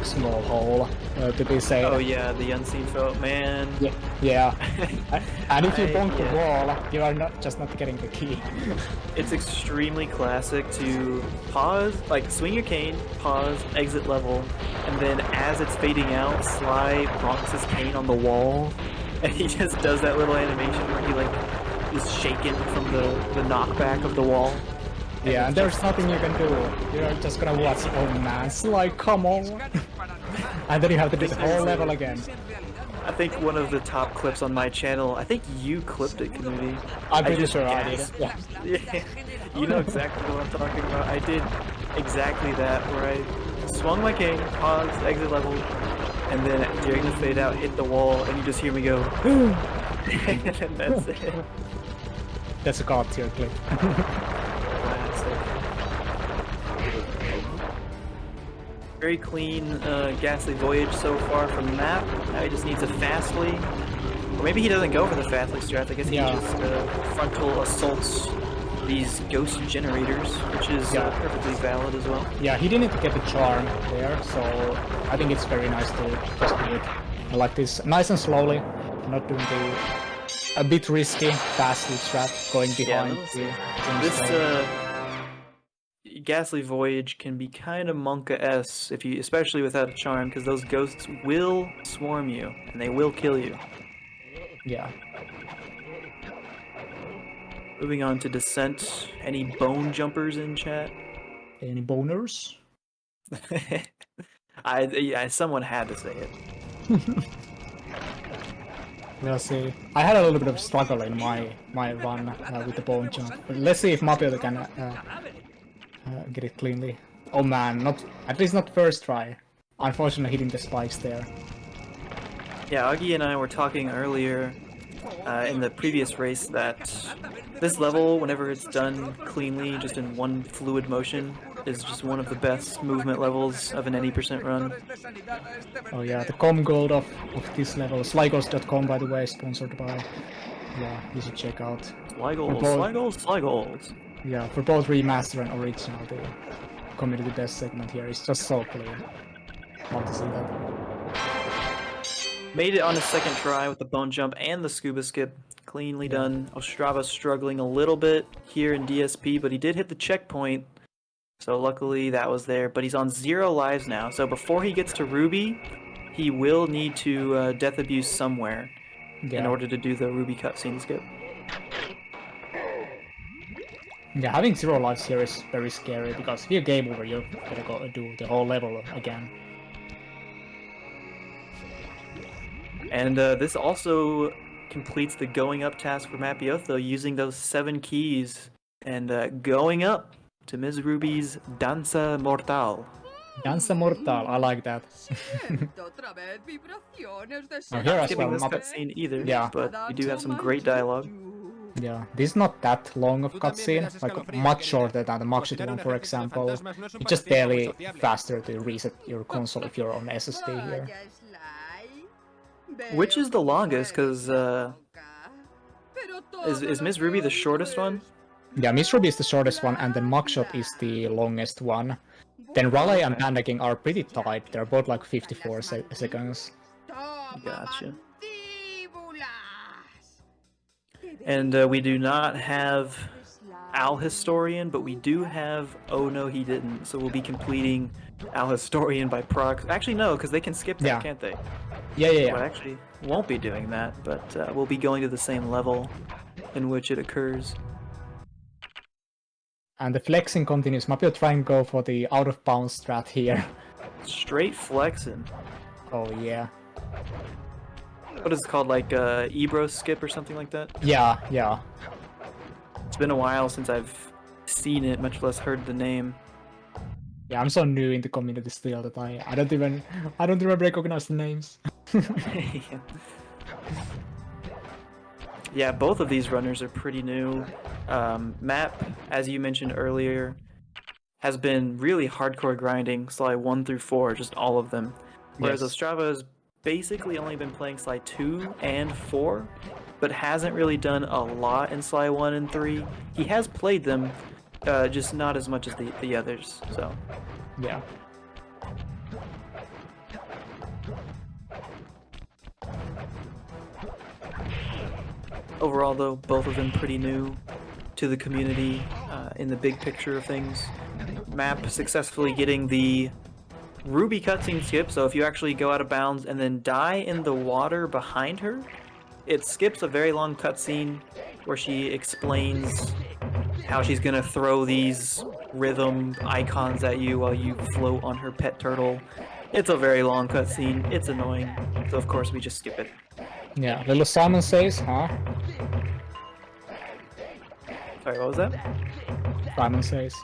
S2: small hole to be said.
S1: Oh yeah, the unseen foe, man.
S2: Yeah. And if you bonk the wall, you are not getting the key.
S1: It's extremely classic to pause, like swing your cane, pause, exit level, and then as it's fading out, Sly bonks his cane on the wall, and he just does that little animation where he like is shaken from the knockback of the wall.
S2: Yeah, and there's nothing you can do. You're just gonna watch, oh man, Sly, come on! And then you have to do the whole level again.
S1: I think one of the top clips on my channel, I think you clipped it, Knuutti.
S2: I'm pretty sure I did it. Yeah.
S1: Yeah, you know exactly what I'm talking about. I did exactly that, where I swung my cane, paused, exit level, and then during the fade out, hit the wall, and you just hear me go, and that's it.
S2: That's a god tier clip.
S1: Very clean Ghastly Voyage so far from Map. Now he just needs a Fastly. Or maybe he doesn't go for the Fastly strat. I guess he just frontal assaults these ghost generators, which is perfectly valid as well.
S2: Yeah, he didn't get the charm there, so I think it's very nice to just do it. I like this nice and slowly, not doing the a bit risky Fastly strat going behind
S1: this Ghastly Voyage can be kind of Monka-esque, if you, especially without a charm, because those ghosts will swarm you, and they will kill you.
S2: Yeah.
S1: Moving on to Descent. Any bone jumpers in chat?
S2: Any boners?
S1: Someone had to say it.
S2: We'll see. I had a little bit of struggle in my run with the bone jump. But let's see if Mapiotho can get it cleanly. Oh man, at least not first try. Unfortunately, hitting the spikes there.
S1: Yeah, Oggy and I were talking earlier in the previous race that this level, whenever it's done cleanly, just in one fluid motion, is just one of the best movement levels of an any percent run.
S2: Oh yeah, the com gold of this level. SlyGolds.com, by the way, sponsored by. Yeah, you should check out.
S1: SlyGolds.
S2: Yeah, for both Remaster and Original, the community best segment here is just so clean. Love to see that.
S1: Made it on his second try with the bone jump and the scuba skip. Cleanly done. Ostrava struggling a little bit here in DSP, but he did hit the checkpoint. So luckily that was there. But he's on 0 lives now. So before he gets to Ruby, he will need to death abuse somewhere in order to do the Ruby cutscene skip.
S2: Yeah, having 0 lives here is very scary, because if you're game over, you're gonna go do the whole level again.
S1: And this also completes the going up task for Mapiotho, using those 7 keys and going up to Ms. Ruby's Danza Mortal.
S2: Danza Mortal, I like that. Now here as well,
S1: this cutscene either,
S2: yeah,
S1: but we do have some great dialogue.
S2: Yeah, this is not that long of cutscene, like much shorter than the Mapiotho one, for example. It's just barely faster to reset your console if you're on SSD here.
S1: Which is the longest? Because is Ms. Ruby the shortest one?
S2: Yeah, Ms. Ruby is the shortest one, and then Mugshot is the longest one. Then Raleigh and Panda King are pretty tight. They're both like 54 seconds.
S1: Gotcha. And we do not have Al Historian, but we do have Oh No He Didn't. So we'll be completing Al Historian by proxy. Actually, no, because they can skip that,
S2: Yeah.
S1: can't they?
S2: Yeah.
S1: Well, actually, won't be doing that, but we'll be going to the same level in which it occurs.
S2: And the flexing continues. Mapio trying to go for the out of bounds strat here.
S1: Straight flexing.
S2: Oh yeah.
S1: What is it called, like Ebro skip or something like that?
S2: Yeah.
S1: It's been a while since I've seen it, much less heard the name.
S2: Yeah, I'm so new in the community still that I don't even recognize the names.
S1: Yeah, both of these runners are pretty new. Map, as you mentioned earlier, has been really hardcore grinding Sly 1 through 4, just all of them. Whereas
S2: Yes.
S1: Ostrava has basically only been playing Sly 2 and 4, but hasn't really done a lot in Sly 1 and 3. He has played them, just not as much as the others, so.
S2: Yeah.
S1: Overall, though, both of them pretty new to the community in the big picture of things. Map successfully getting the Ruby cutscene skip, so if you actually go out of bounds and then die in the water behind her, it skips a very long cutscene where she explains how she's gonna throw these rhythm icons at you while you float on her pet turtle. It's a very long cutscene, it's annoying, so of course we just skip it.
S2: Yeah. Little Simon says, huh?
S1: Sorry, what was that?
S2: Simon says.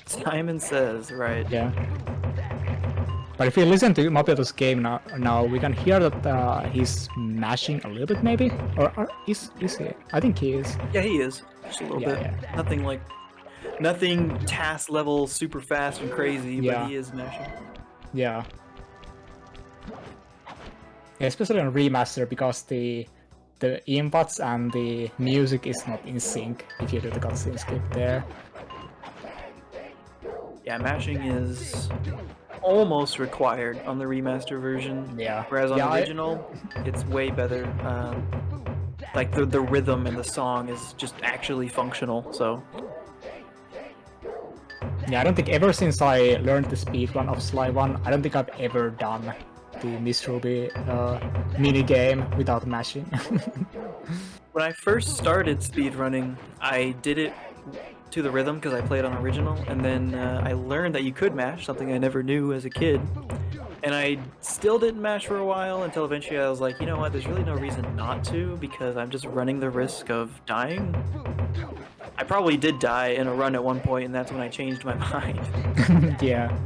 S1: Simon Says, right.
S2: Yeah. But if you listen to Mapiotho's game now, we can hear that he's mashing a little bit, maybe? Or is he? I think he is.
S1: Yeah, he is. Just a little bit.
S2: Yeah.
S1: Nothing task level super fast and crazy,
S2: Yeah.
S1: but he is mashing.
S2: Yeah. Yeah, especially on Remaster, because the inputs and the music is not in sync if you do the cutscene skip there.
S1: Yeah, mashing is almost required on the remaster version.
S2: Yeah.
S1: Whereas on
S2: Yeah,
S1: the original, it's way better. Like the rhythm and the song is just actually functional. So
S2: Yeah, I don't think ever since I learned the speedrun of Sly 1, I don't think I've ever done the Miss Ruby mini game without mashing.
S1: when I first started speedrunning, I did it to the rhythm because I played on original, and then I learned that you could mash, something I never knew as a kid. And I still didn't mash for a while until eventually I was like, you know what, there's really no reason not to, because I'm just running the risk of dying. I probably did die in a run at one point, and that's when I changed my mind.
S2: Yeah.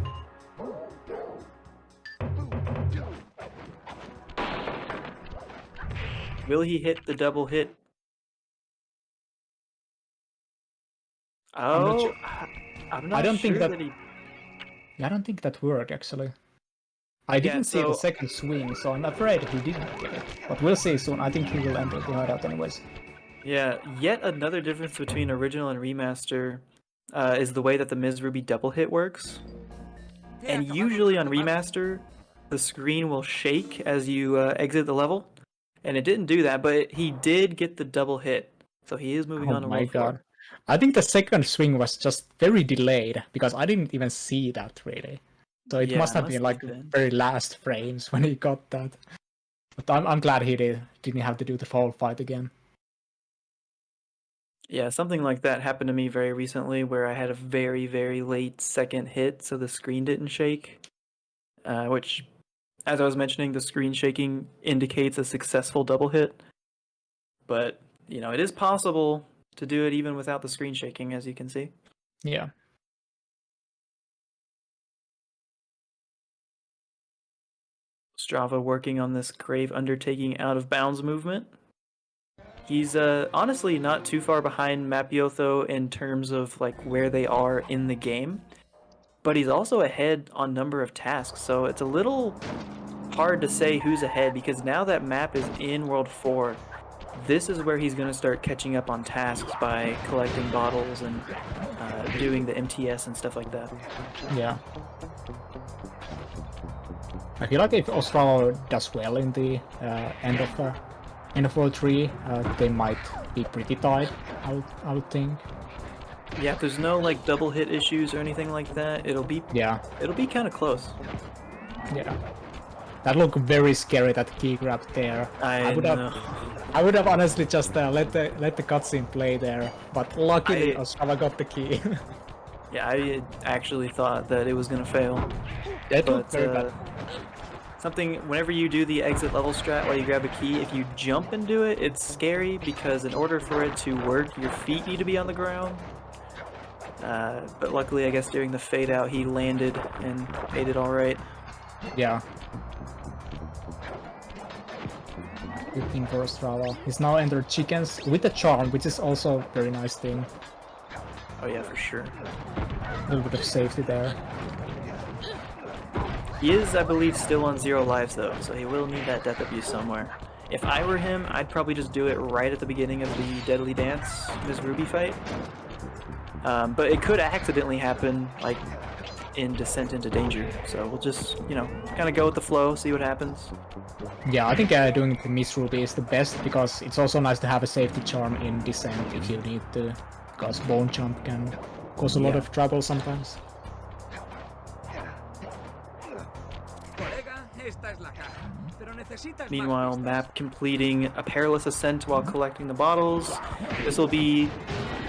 S1: Will he hit the double hit?
S2: I'm not
S1: Oh,
S2: sure.
S1: I'm not
S2: I don't
S1: sure
S2: think that-
S1: he...
S2: Yeah, I don't think that worked actually. I didn't see the
S1: so-
S2: second swing, so I'm afraid he didn't get it. But we'll see soon. I think he will enter the hideout anyways.
S1: Yeah, yet another difference between original and remaster is the way that the Ms. Ruby double hit works. And usually on remaster, the screen will shake as you exit the level. And it didn't do that, but he did get the double hit. So he is moving on
S2: Oh
S1: to
S2: my
S1: World 4.
S2: god. I think the second swing was just very delayed, because I didn't even see that really. So it
S1: Yeah,
S2: must have
S1: must
S2: been like
S1: have been.
S2: very last frames when he got that. But I'm glad he didn't have to do the full fight again.
S1: Yeah, something like that happened to me very recently where I had a very, very late second hit, so the screen didn't shake. Which, as I was mentioning, the screen shaking indicates a successful double hit. But, you know, it is possible to do it even without the screen shaking, as you can see.
S2: Yeah.
S1: Ostrava working on this grave undertaking out of bounds movement. He's honestly not too far behind Mapiotho in terms of like where they are in the game, but he's also ahead on number of tasks, so it's a little hard to say who's ahead, because now that Map is in World 4, this is where he's going to start catching up on tasks by collecting bottles and doing the MTS and stuff like that.
S2: Yeah. I feel like if Ostrava does well in the end of World 3, they might be pretty tight, I would think.
S1: Yeah, if there's no like double hit issues or anything like that, it'll be kind of close.
S2: Yeah. That looked very scary, that key grab there.
S1: I know.
S2: I would have honestly just let the cutscene play there, but luckily Ostrava got the key.
S1: Yeah, I actually thought that it was gonna fail.
S2: That looked very bad.
S1: Whenever you do the exit level strat while you grab a key, if you jump and do it, it's scary because in order for it to work, your feet need to be on the ground. But luckily, I guess during the fade out, he landed and made it all right.
S2: Yeah. Good thing for Ostrava. He's now entered chickens with a charm, which is also a very nice thing.
S1: Oh yeah, for sure.
S2: A little bit of safety there.
S1: He is, I believe, still on 0 lives though, so he will need that death abuse somewhere. If I were him, I'd probably just do it right at the beginning of the Deadly Dance, Ms. Ruby fight. But it could accidentally happen, like, in Descent into Danger. So we'll just, you know, kind of go with the flow, see what happens.
S2: Yeah, I think doing the Miss Ruby is the best, because it's also nice to have a safety charm in Descent if you need to, because bone jump can cause a lot of trouble sometimes.
S1: Meanwhile, Map completing a perilous ascent while collecting the bottles. This will be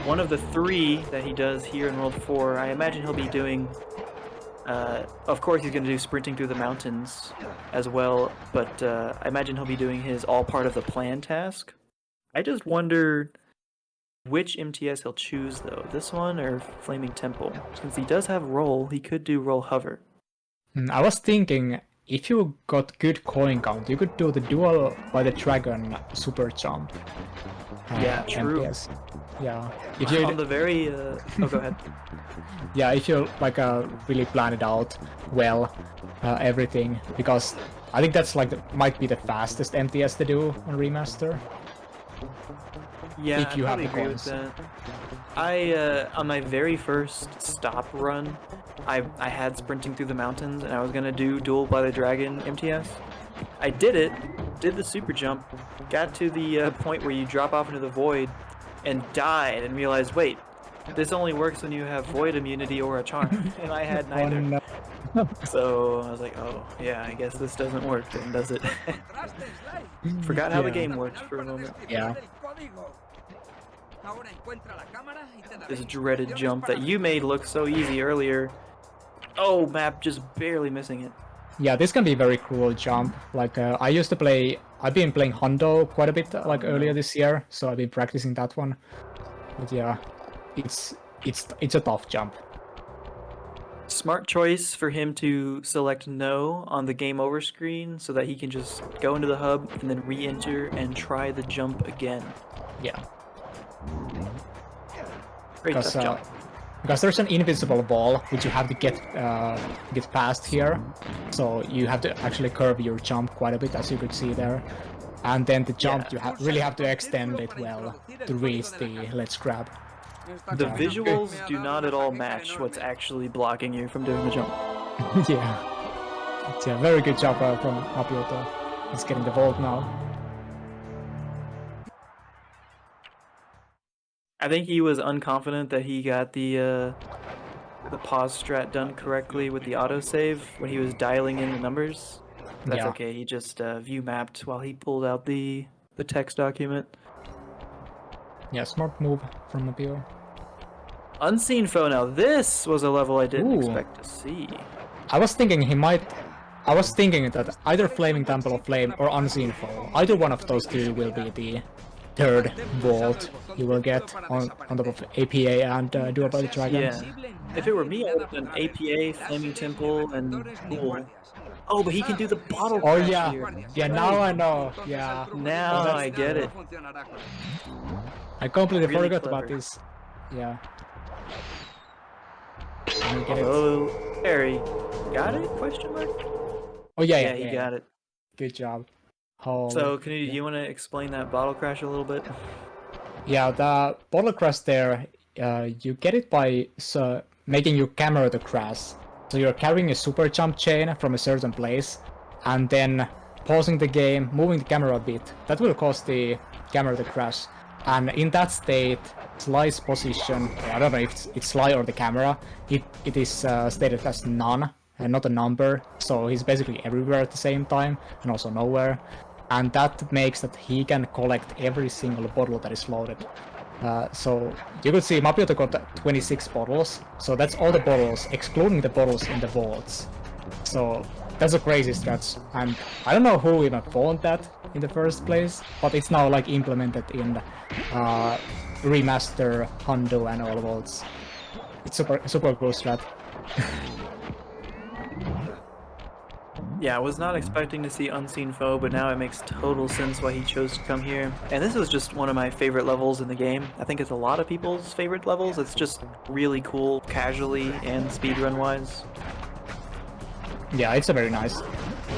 S1: one of the 3 that he does here in World 4. I imagine he'll be doing... of course he's going to do sprinting through the mountains as well, but I imagine he'll be doing his all part of the plan task. I just wonder which MTS he'll choose though, this one or Flaming Temple. Since he does have roll, he could do roll hover.
S2: I was thinking, if you got good coin count, you could do the duel by the dragon super jump.
S1: Yeah, true.
S2: MTS. Yeah. If you
S1: on the very oh, go ahead.
S2: Yeah, if you like really plan it out well, everything, because I think that's like might be the fastest MTS to do on Remaster.
S1: Yeah,
S2: if you
S1: I
S2: have the
S1: agree
S2: coins.
S1: with that. I on my very first stop run, I had sprinting through the mountains and I was gonna do duel by the dragon MTS. I did it, did the super jump, got to the point where you drop off into the void, and died and realized, wait, this only works when you have void immunity or a charm, and I had neither.
S2: Oh, no.
S1: So I was like, oh yeah, I guess this doesn't work then, does it? Forgot how the game works for a moment.
S2: Yeah.
S1: This dreaded jump that you made look so easy earlier. Oh, Map just barely missing it.
S2: Yeah, this can be a very cool jump. Like I've been playing Hondo quite a bit like earlier this year, so I've been practicing that one. But yeah, it's a tough jump.
S1: Smart choice for him to select no on the game over screen so that he can just go into the hub and then re-enter and try the jump again.
S2: Yeah.
S1: Great tough jump.
S2: Because there's an invisible wall which you have to get past here, so you have to actually curve your jump quite a bit, as you could see there. And then the jump, you really have to extend it well to reach the let's grab.
S1: The visuals do not at all match what's actually blocking you from doing the jump.
S2: Yeah. It's a very good job from Mapiotho. He's getting the vault now.
S1: I think he was unconfident that he got the pause strat done correctly with the autosave when he was dialing in the numbers. That's okay, he just view mapped while he pulled out the text document.
S2: Yeah, smart move from Mapiotho.
S1: Unseen Foe, now this was a level I didn't expect to see.
S2: I was thinking that either Flaming Temple of Flame or Unseen Foe, either one of those two will be the third vault you will get on top of APA and Duel by the Dragon.
S1: Yeah. If it were me, I would have done APA, Flaming Temple, and Duel. Oh, but he can do the bottle crash here.
S2: Yeah, now I know. Yeah.
S1: Now I get it.
S2: I completely
S1: Really
S2: forgot
S1: clever.
S2: about this. Yeah.
S1: Oh, Harry. Got it? Question mark?
S2: Oh yeah,
S1: he got it.
S2: Good job. Holy
S1: So, Knuutti, do you want to explain that bottle crash a little bit?
S2: Yeah, the bottle crash there, you get it by making your camera the crash. So you're carrying a super jump chain from a certain place, and then pausing the game, moving the camera a bit. That will cause the camera to crash. and in that state, Sly's position, I don't know if it's Sly or the camera, it is stated as none, and not a number, so he's basically everywhere at the same time, and also nowhere, and that makes that he can collect every single bottle that is loaded. So you could see Mapiotho got 26 bottles, so that's all the bottles, excluding the bottles in the vaults. So that's a crazy stretch, and I don't know who even found that in the first place, but it's now like implemented in Remaster, Hundo, and all vaults. It's super cool strat.
S1: Yeah, I was not expecting to see Unseen Foe, but now it makes total sense why he chose to come here. And this is just one of my favorite levels in the game. I think it's a lot of people's favorite levels. It's just really cool, casually and speedrun-wise.
S2: Yeah, it's a very nice.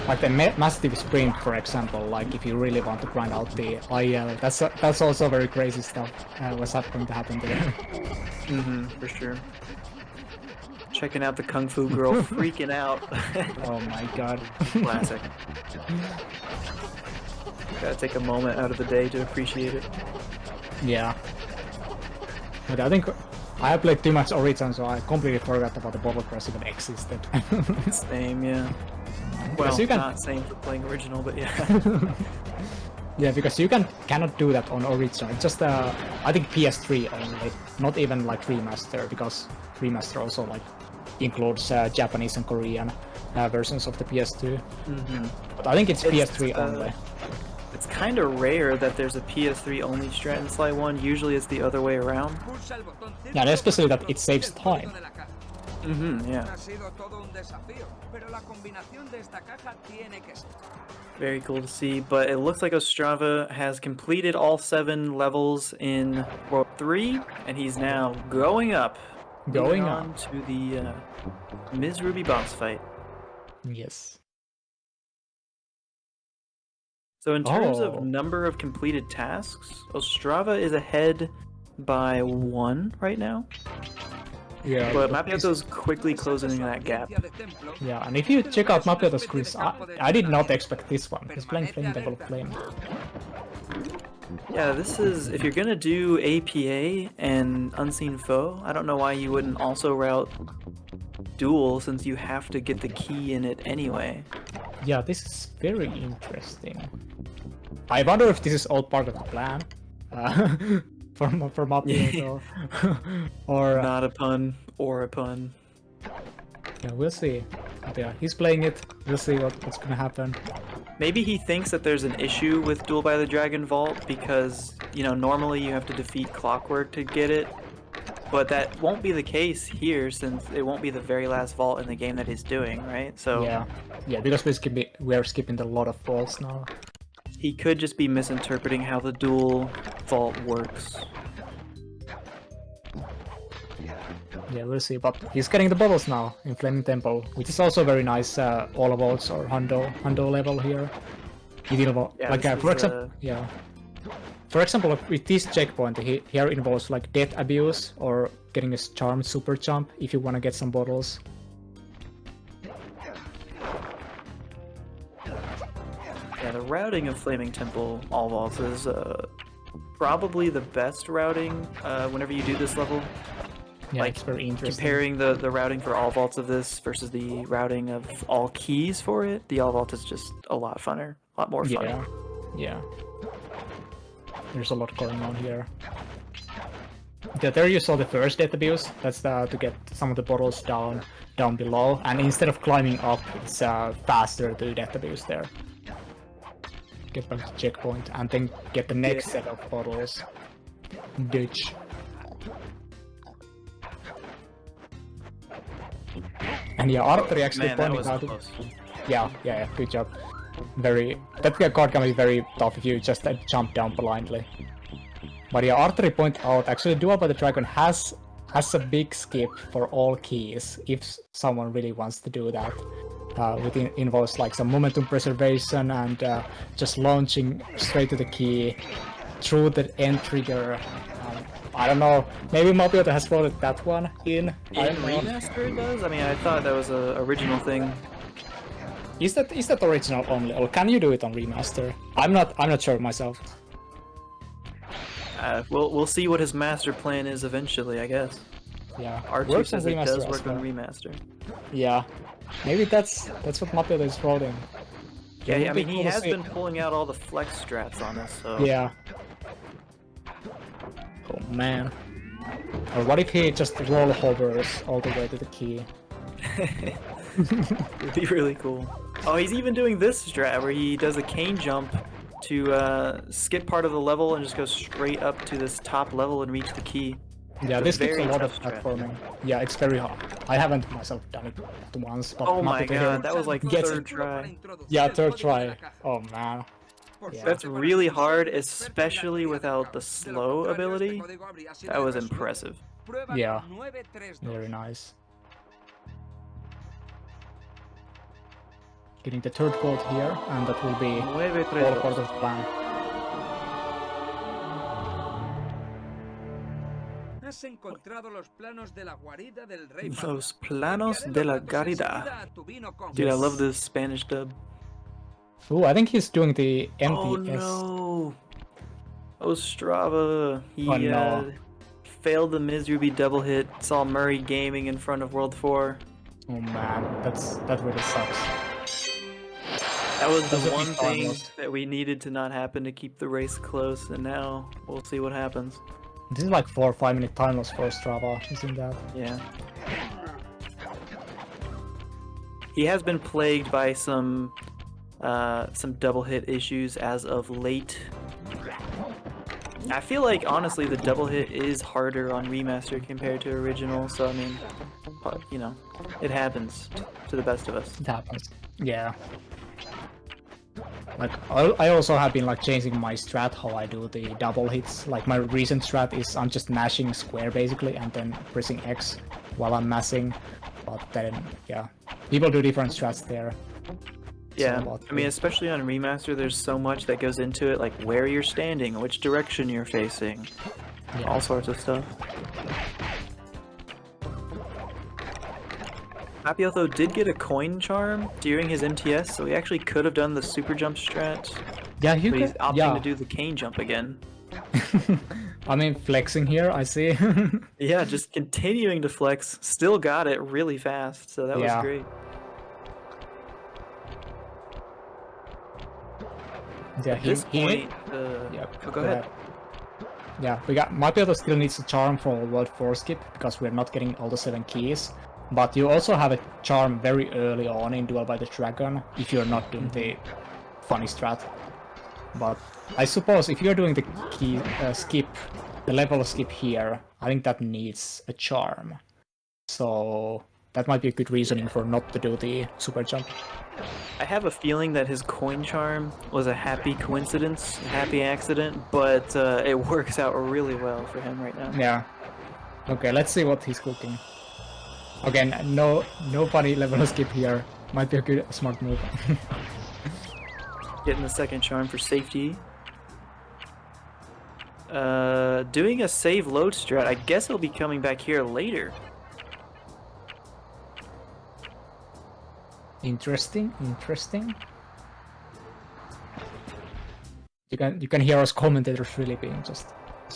S2: Like the massive sprint, for example, like if you really want to grind out the IL, that's also very crazy stuff. What's going to happen there?
S1: For sure. Checking out the Kung Fu girl freaking out.
S2: Oh my god.
S1: Classic. Gotta take a moment out of the day to appreciate it.
S2: Yeah. But I think I have played too much Origin, so I completely forgot about the bottle press even existed.
S1: Same, yeah. Well,
S2: you can...
S1: not same for playing original, but yeah.
S2: Yeah, because you cannot do that on Origin. It's just I think PS3 only, not even like Remaster, because Remaster also like includes Japanese and Korean versions of the PS2. But I think it's PS3 only.
S1: It's kind of rare that there's a PS3 only strat in Sly 1. Usually it's the other way around.
S2: Yeah, and especially that it saves time.
S1: Yeah. Very cool to see, but it looks like Ostrava has completed all 7 levels in World 3, and he's now going up.
S2: Going
S1: on to the Ms. Ruby boss fight.
S2: Yes.
S1: So in terms of number of completed tasks, Ostrava is ahead by 1 right now.
S2: Yeah,
S1: but Mapiotho's quickly closing that gap.
S2: Yeah, and if you check out Mapiotho's screens, I did not expect this one. He's playing Flame Devil Flame.
S1: Yeah, this is, if you're gonna do APA and Unseen Foe, I don't know why you wouldn't also route Duel, since you have to get the key in it anyway.
S2: Yeah, this is very interesting. I wonder if this is all part of the plan. For Mapiotho. Or...
S1: Not a pun, or a pun.
S2: Yeah, we'll see. But yeah, he's playing it. We'll see what's gonna happen.
S1: Maybe he thinks that there's an issue with Duel by the Dragon Vault because, you know, normally you have to defeat Clockwork to get it. But that won't be the case here, since it won't be the very last vault in the game that he's doing, right? So
S2: yeah, because we're skipping a lot of vaults now.
S1: He could just be misinterpreting how the Duel vault works.
S2: Yeah, we'll see, but he's getting the bottles now in Flaming Temple, which is also very nice all vaults or Hundo level here. For example, with this checkpoint, here involves like death abuse or getting a charmed super jump if you want to get some bottles.
S1: Yeah, the routing of Flaming Temple all vaults is probably the best routing whenever you do this level.
S2: Yeah,
S1: like,
S2: it's very interesting.
S1: Comparing the routing for all vaults of this versus the routing of all keys for it, the all vault is just a lot funner, a lot more fun.
S2: Yeah. There's a lot going on here. There you saw the first death abuse. That's to get some of the bottles down below, and instead of climbing up, it's faster to death abuse there. Get back to checkpoint and then get the next set of bottles. Ditch. And yeah, Arthur actually pointing out. Yeah, good job. That card can be very tough if you just jump down blindly. But yeah, Arthur pointed out actually Duel by the Dragon has a big skip for all keys if someone really wants to do that. It involves like some momentum preservation and just launching straight to the key through the end trigger. I don't know, maybe Mapiotho has voted that one in.
S1: Remaster it does? I mean, I thought that was an original thing.
S2: Is that original only, or can you do it on Remaster? I'm not sure myself.
S1: We'll see what his master plan is eventually, I guess.
S2: Yeah.
S1: R2
S2: Works on
S1: says it
S2: Remaster
S1: does
S2: as
S1: work on
S2: well.
S1: Remaster.
S2: Yeah. Maybe that's what Mapiotho is rolling.
S1: Yeah,
S2: It would
S1: I
S2: be
S1: mean, he
S2: cool to
S1: has
S2: see.
S1: been pulling out all the flex strats on us, so...
S2: Yeah. Oh man. Or what if he just roll hovers all the way to the key?
S1: It'd be really cool. Oh, he's even doing this strat where he does a cane jump to skip part of the level and just go straight up to this top level and reach the key.
S2: Yeah,
S1: It's
S2: this gives a
S1: very
S2: lot of
S1: tough strat.
S2: platforming. Yeah, it's very hard. I haven't myself done it once, but
S1: Oh my
S2: Mapiotho here
S1: god, that was like
S2: gets
S1: third
S2: it.
S1: try.
S2: Yeah, third try. Oh man. Yeah.
S1: That's really hard, especially without the slow ability. That was impressive.
S2: Yeah. Very nice. Getting the third gold here, and that will be all
S1: 9-3-2.
S2: part of the plan.
S5: Has encontrado los planos de la guarida del rey
S1: Los
S5: Panda.
S1: planos de la garida. Dude, I love this Spanish dub.
S2: Ooh, I think he's doing the MTS.
S1: Oh no! Ostrava. He
S2: Oh, no.
S1: failed the Ms. Ruby double hit, saw Murray gaming in front of World 4.
S2: Oh man, that really sucks.
S1: That was the
S2: That's a
S1: one
S2: big
S1: thing
S2: loss.
S1: that we needed to not happen to keep the race close, and now we'll see what happens.
S2: This is like 4 or 5 minute time loss for Ostrava, isn't that?
S1: Yeah. He has been plagued by some double hit issues as of late. I feel like honestly the double hit is harder on remaster compared to original, so I mean, you know, it happens to the best of us.
S2: It happens. Yeah. Like, I also have been like changing my strat, how I do the double hits. Like my recent strat is I'm just mashing square basically and then pressing X while I'm mashing. But then, yeah, people do different strats there.
S1: Yeah, I mean, especially on remaster, there's so much that goes into it, like where you're standing, which direction you're facing,
S2: Yeah.
S1: all sorts of stuff. Mapiotho did get a coin charm during his MTS, so he actually could have done the super jump strat,
S2: Yeah, you
S1: but he's
S2: could.
S1: opting
S2: Yeah.
S1: to do the cane jump again.
S2: I mean, flexing here, I see.
S1: Yeah, just continuing to flex, still got it really fast, so that was
S2: Yeah.
S1: great.
S2: Yeah,
S1: At this
S2: he
S1: point,
S2: yeah,
S1: oh, go ahead.
S2: Yeah, we got Mapiotho still needs a charm for World 4 skip because we're not getting all the 7 keys. But you also have a charm very early on in Duel by the Dragon if you're not doing the funny strat. But I suppose if you're doing the key skip, the level skip here, I think that needs a charm. So that might be a good reasoning for not to do the super jump.
S1: I have a feeling that his coin charm was a happy coincidence, a happy accident, but it works out really well for him right now.
S2: Yeah. Okay, let's see what he's cooking. Again, no funny level skip here. Might be a good smart move.
S1: Getting the second charm for safety. Doing a save load strat. I guess he'll be coming back here later.
S2: Interesting. You can hear us commentators really being just.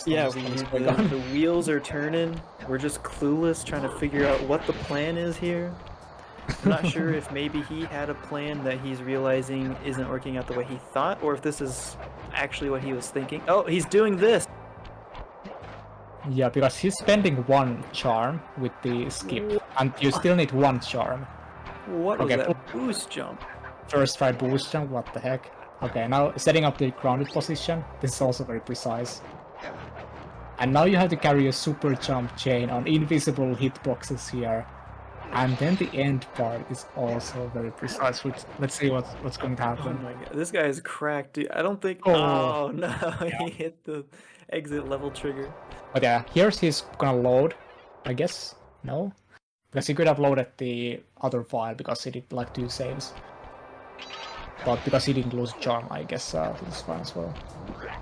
S1: Yeah,
S2: what's going on.
S1: the wheels are turning. We're just clueless, trying to figure out what the plan is here. I'm not sure if maybe he had a plan that he's realizing isn't working out the way he thought, or if this is actually what he was thinking. Oh, he's doing this!
S2: Yeah, because he's spending 1 charm with the skip, and you still need 1 charm.
S1: What was
S2: Okay.
S1: that boost jump?
S2: First try boost jump, what the heck? Okay, now setting up the grounded position. This is also very precise. And now you have to carry a super jump chain on invisible hitboxes here. And then the end part is also very precise. Let's see what's going to
S1: Oh
S2: happen.
S1: my god, this guy is cracked, dude. I don't think.
S2: Oh.
S1: Oh no, he hit the exit level trigger.
S2: Okay, here's he's gonna load, I guess. No? Because he could have loaded the other file because he did like 2 saves. But because he didn't lose charm, I guess this is fine as well.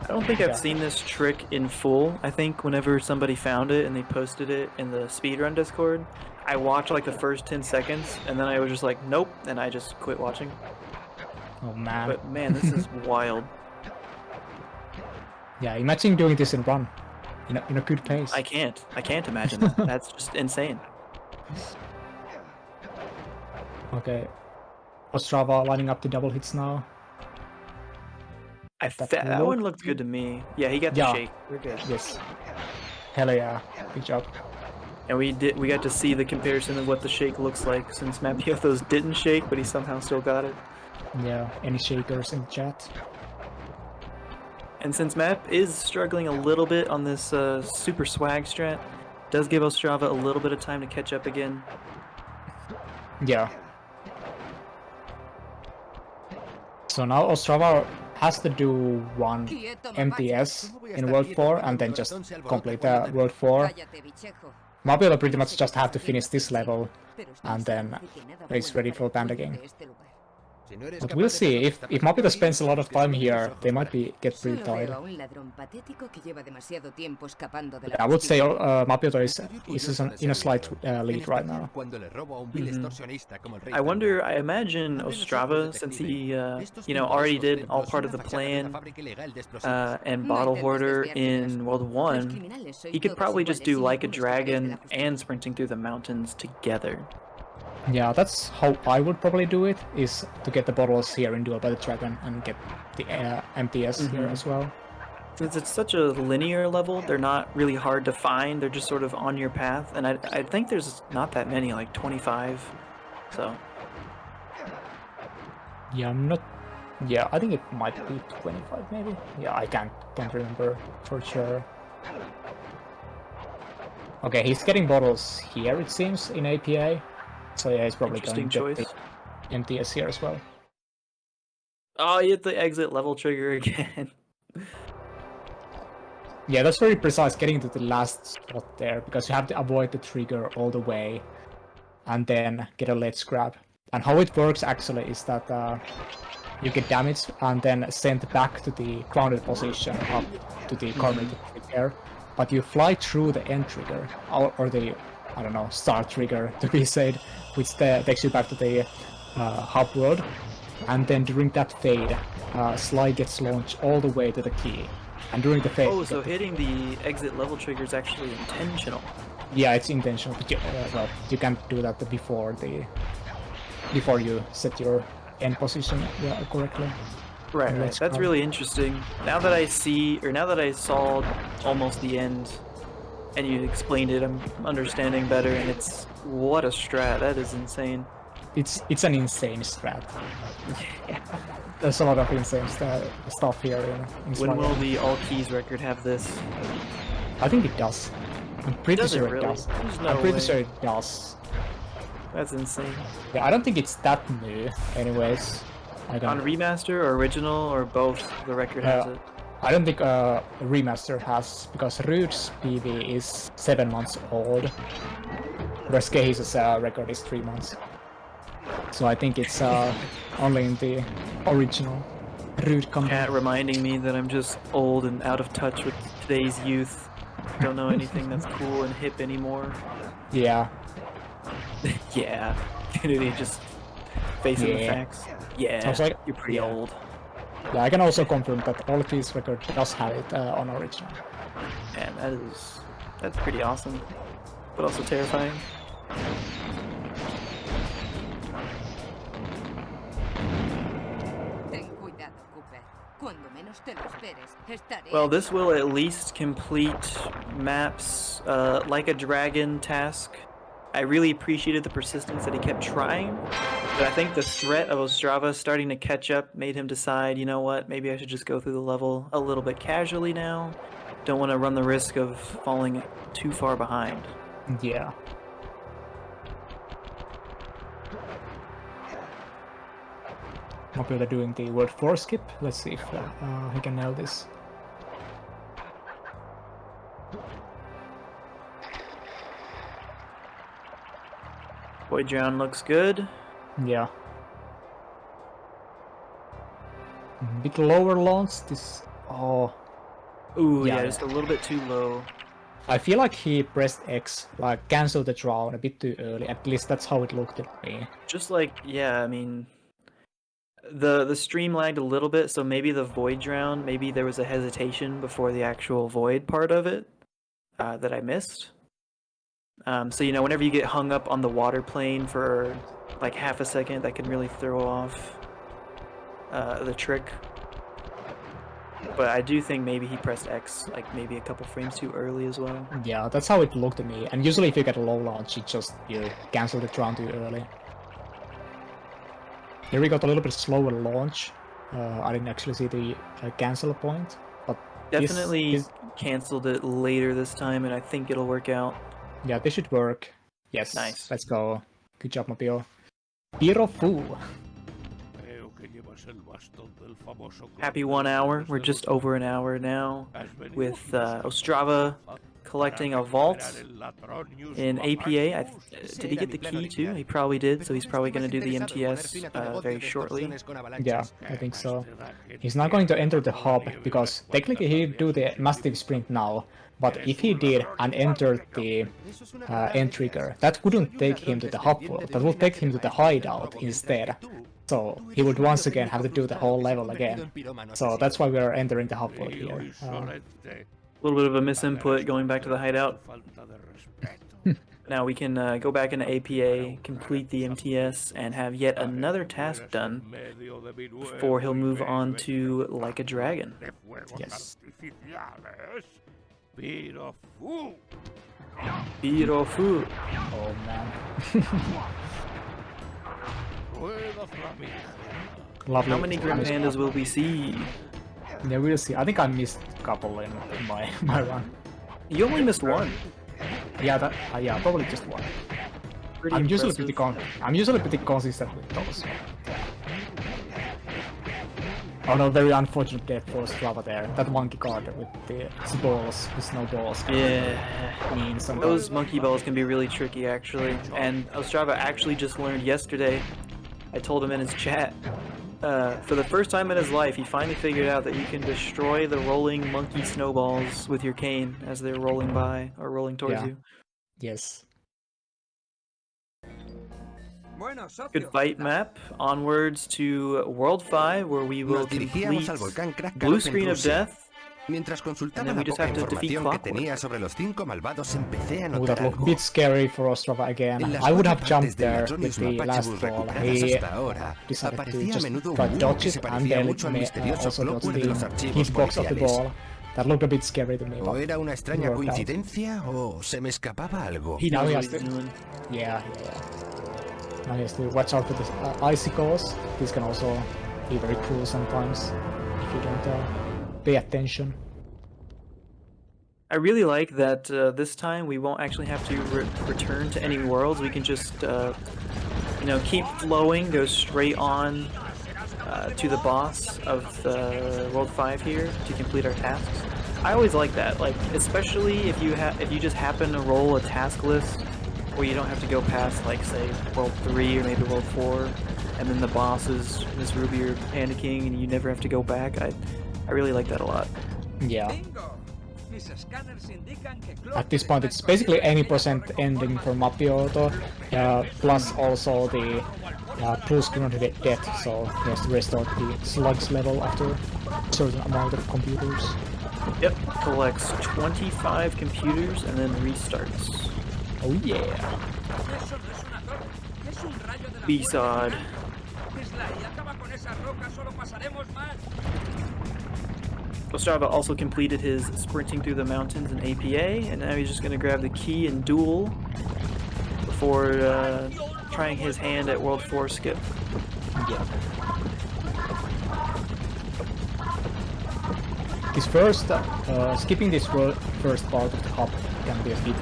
S1: I don't think
S2: Yeah.
S1: I've seen this trick in full. I think whenever somebody found it and they posted it in the Speedrun Discord, I watched like the first 10 seconds and then I was just like, nope, and I just quit watching.
S2: Oh man.
S1: But man, this is wild.
S2: Yeah, imagine doing this in run, in a good pace.
S1: I can't imagine that. That's just insane.
S2: Okay, Ostrava lining up the double hits now.
S1: That one looked good to me. Yeah, he got the shake. We're good.
S2: Yes. Hell yeah, good job.
S1: And we got to see the comparison of what the shake looks like, since Mapiotho's didn't shake, but he somehow still got it.
S2: Yeah, any shakers in chat?
S1: And since Map is struggling a little bit on this super swag strat, does give Ostrava a little bit of time to catch up again.
S2: Yeah. So now Ostrava has to do one MTS in World 4 and then just complete the World 4. Mapiotho pretty much just have to finish this level and then he's ready for band again. But we'll see, if Mapiotho spends a lot of time here, they might get pretty tired. I would say Mapiotho is in a slight lead right now.
S1: I imagine Ostrava, since he already did all part of the plan and Bottle Hoarder in World 1, he could probably just do Like a Dragon and Sprinting Through the Mountains together.
S2: Yeah, that's how I would probably do it, is to get the bottles here in Duel by the Dragon and get the MTS here as well.
S1: Since it's such a linear level, they're not really hard to find, they're just sort of on your path, and I think there's not that many, like 25, so...
S2: Yeah, Yeah, I think it might be 25 maybe? Yeah, I can't remember for sure. Okay, he's getting bottles here, it seems, in APA. So yeah, he's probably going to get the MTS here as well.
S1: Oh, you hit the exit level trigger again.
S2: Yeah, that's very precise, getting to the last spot there, because you have to avoid the trigger all the way, and then get a ledge grab. And how it works actually is that you get damage and then sent back to the grounded position up to the coordinated trigger, but you fly through the end trigger, or the, I don't know, start trigger to be said, which takes you back to the hub world, and then during that fade, Sly gets launched all the way to the key, and during the fade...
S1: Oh, so hitting the exit level trigger is actually intentional.
S2: Yeah, it's intentional, but well, you can't do that before you set your end position correctly.
S1: Right. That's really interesting. Now that I saw almost the end, and you explained it, I'm understanding better, and what a strat, that is insane.
S2: It's an insane strat. Yeah. There's a lot of insane stuff here in
S1: When will the All Keys record have this?
S2: I think it does. I'm pretty sure it does. I'm pretty sure it does.
S1: That's insane.
S2: Yeah, I don't think it's that new, anyways.
S1: On Remaster or Original or both, the record has it?
S2: I don't think Remaster has, because Rude's PV is 7 months old, whereas Case's record is 3 months. So I think it's only in the original Rude company.
S1: Cat reminding me that I'm just old and out of touch with today's youth. Don't know anything that's cool and hip anymore.
S2: Yeah.
S1: Yeah. Knuutti just facing the facts. Yeah, like, you're pretty old.
S2: Yeah, I can also confirm that All Keys record does have it on original.
S1: Man, that's pretty awesome, but also terrifying. Well, this will at least complete Map's Like a Dragon task. I really appreciated the persistence that he kept trying, but I think the threat of Ostrava starting to catch up made him decide, you know what, maybe I should just go through the level a little bit casually now. Don't want to run the risk of falling too far behind.
S2: Yeah. Mapiotho doing the World 4 skip. Let's see if he can nail this.
S1: Oggyerino looks good.
S2: Yeah. Bit lower launch. This. Oh.
S1: Ooh, yeah, just a little bit too low.
S2: I feel like he pressed X, like cancel the draw a bit too early. At least that's how it looked at me.
S1: Just like, yeah, I mean, The stream lagged a little bit, so maybe the void drown, maybe there was a hesitation before the actual void part of it that I missed. So whenever you get hung up on the water plane for like half a second, that can really throw off the trick. But I do think maybe he pressed X like maybe a couple frames too early as well.
S2: Yeah, that's how it looked to me. And usually if you get a low launch, you cancel the round too early. Here we got a little bit slower launch. I didn't actually see the cancel point, but
S1: definitely canceled it later this time, and I think it'll work out.
S2: Yeah, this should work. Yes.
S1: Nice.
S2: Let's go. Good job, Mapio. Piro Fu.
S1: Happy 1 hour. We're just over an hour now with Ostrava collecting a vault in APA. Did he get the key too? He probably did, so he's probably going to do the MTS very shortly.
S2: Yeah, I think so. He's not going to enter the hub because technically he'd do the massive sprint now, but if he did and entered the end trigger, that wouldn't take him to the hub world, that would take him to the hideout instead. So he would once again have to do the whole level again. So that's why we're entering the hub world here.
S1: A little bit of a misinput going back to the hideout. Now we can go back into APA, complete the MTS, and have yet another task done before he'll move on to Like a Dragon.
S2: Yes.
S1: Piro Fu.
S2: Oh man. Lovely.
S1: How many Grim Pandas will we see?
S2: Yeah, we'll see. I think I missed a couple in my run.
S1: You only missed one.
S2: Yeah, yeah, probably just one. I'm usually pretty consistent with those. Oh no, very unfortunate death for Ostrava there. That monkey card with the balls, the snowballs.
S1: Yeah, those monkey balls can be really tricky actually. And Ostrava actually just learned yesterday. I told him in his chat. For the first time in his life, he finally figured out that you can destroy the rolling monkey snowballs with your cane as they're rolling by or rolling towards you.
S2: Yes.
S1: Good fight map. Onwards to World 5, where we will complete Blue Screen of Death.
S6: Mientras consultaba
S1: And then we
S6: la
S1: just
S6: poca
S1: have to defeat
S6: información que
S1: Clockwork.
S6: tenía sobre los 5 malvados, empecé a
S2: Would
S6: notar
S2: that look a
S6: algo.
S2: bit scary for Ostrava again.
S6: En las
S2: I would have
S6: 4
S2: jumped
S6: partes de
S2: there
S6: las
S2: with
S6: zonas
S2: the last
S6: Mapachibus
S2: ball.
S6: recuperadas
S2: He
S6: hasta ahora,
S2: decided to
S6: aparecía a
S2: just
S6: menudo
S2: try
S6: un bug
S2: dodge
S6: que
S2: it
S6: se
S2: and
S6: parecía
S2: then
S6: mucho al misterioso
S2: also dodge
S6: Clockwork de los
S2: the
S6: archivos
S2: hitbox of the
S6: policiales.
S2: ball. That looked a bit scary to me.
S6: ¿O
S2: but
S6: era una extraña
S2: worked out.
S6: coincidencia o se me escapaba algo?
S1: He
S2: Now
S1: knows
S2: he
S1: what
S2: has
S1: he's
S2: to-
S1: doing.
S2: Yeah. Now he has to watch out for the icicles. These can also be very cruel sometimes if you don't pay attention.
S1: I really like that this time we won't actually have to return to any worlds. We can just, keep flowing, go straight on to the boss of World 5 here to complete our tasks. I always like that, like especially if you just happen to roll a task list where you don't have to go past, like say World 3 or maybe World 4, and then the boss is Miss Ruby or Panda King, and you never have to go back. I really like that a lot.
S2: Yeah. At this point, it's basically any % ending for Mapiotho, plus also the blue screen of death, so he has to restart the slugs level after a certain amount of computers.
S1: Yep, collects 25 computers and then restarts.
S2: Oh yeah!
S1: B-Sod. Ostrava also completed his sprinting through the mountains in APA, and now he's just going to grab the key and duel before trying his hand at World 4 skip.
S2: Yeah. This first, skipping this first part of the hub can be a bit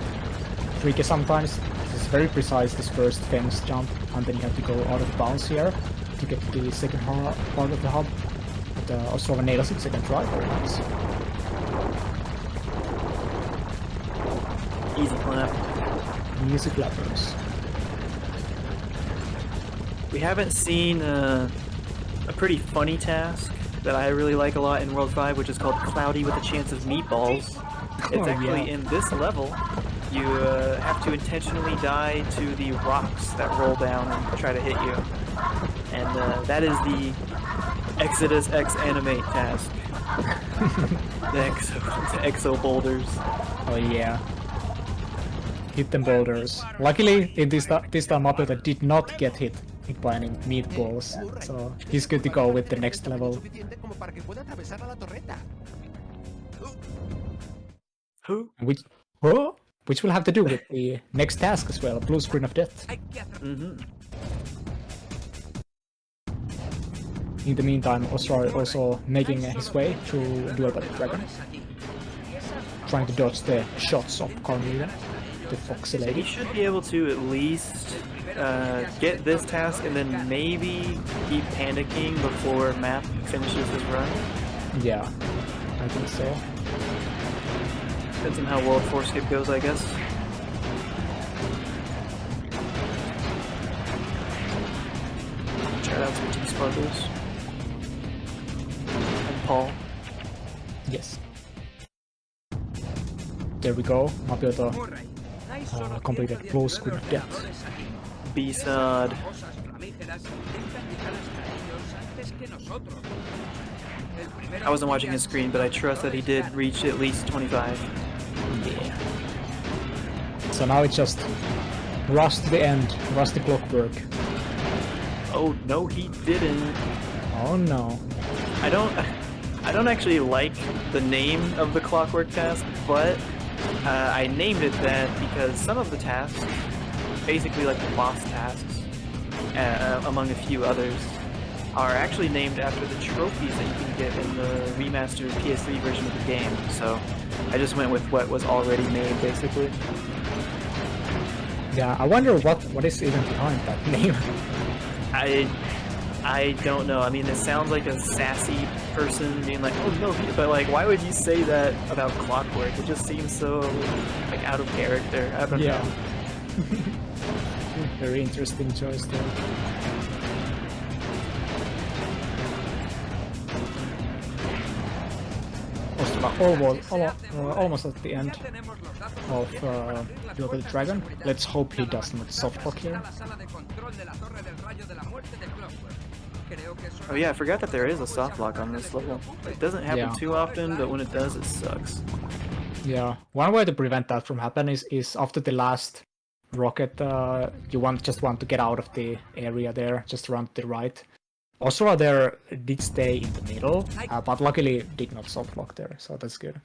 S2: tricky sometimes. This is very precise, this first fence jump, and then you have to go out of bounds here to get to the second part of the hub. But Ostrava nails it second try, very nice.
S1: Easy clap.
S2: Easy clappers.
S1: We haven't seen a pretty funny task that I really like a lot in World 5, which is called Cloudy with a Chance of Meatballs. It's actually in this level, You have to intentionally die to the rocks that roll down and try to hit you. And that is the Exodus X Animate task. the exo boulders.
S2: Oh yeah. Hit them boulders. Luckily, in this time Mapiotho did not get hit by any meatballs, so he's good to go with the next level.
S1: Who?
S2: Which will have to do with the next task as well, blue screen of death. In the meantime, Ostrava also making his way through Duel by the Dragon, trying to dodge the shots of Carmina, the Foxy
S1: He
S2: Lady.
S1: should be able to at least get this task and then maybe keep panicking before Map finishes his run.
S2: Yeah, I think so.
S1: Depends on how World 4 skip goes, I guess. Shout out to T-Sparkles. And Paul.
S2: Yes. There we go, Mapiotho completed blue screen of death.
S1: B-Sod. I wasn't watching his screen, but I trust that he did reach at least 25.
S2: Yeah. So now it's just rush to the end, rush the clockwork.
S1: Oh, no, he didn't.
S2: Oh no.
S1: I don't actually like the name of the clockwork task, but I named it that because some of the tasks, basically like the boss tasks, among a few others, are actually named after the trophies that you can get in the remastered PS3 version of the game. So I just went with what was already made, basically.
S2: Yeah, I wonder what is even behind that name.
S1: I don't know. I mean, it sounds like a sassy person being like, "Oh no," but like, why would you say that about clockwork? It just seems so like out of character. I don't know.
S2: Very interesting choice there. Ostrava almost at the end of Duel by the Dragon. Let's hope he does not softlock here.
S1: Oh yeah, I forgot that there is a soft lock on this level. It doesn't happen too often, but when it does, it sucks.
S2: Yeah, one way to prevent that from happening is after the last rocket, you just want to get out of the area there, just run to the right. Ostrava there did stay in the middle, but luckily did not softlock there, so that's good.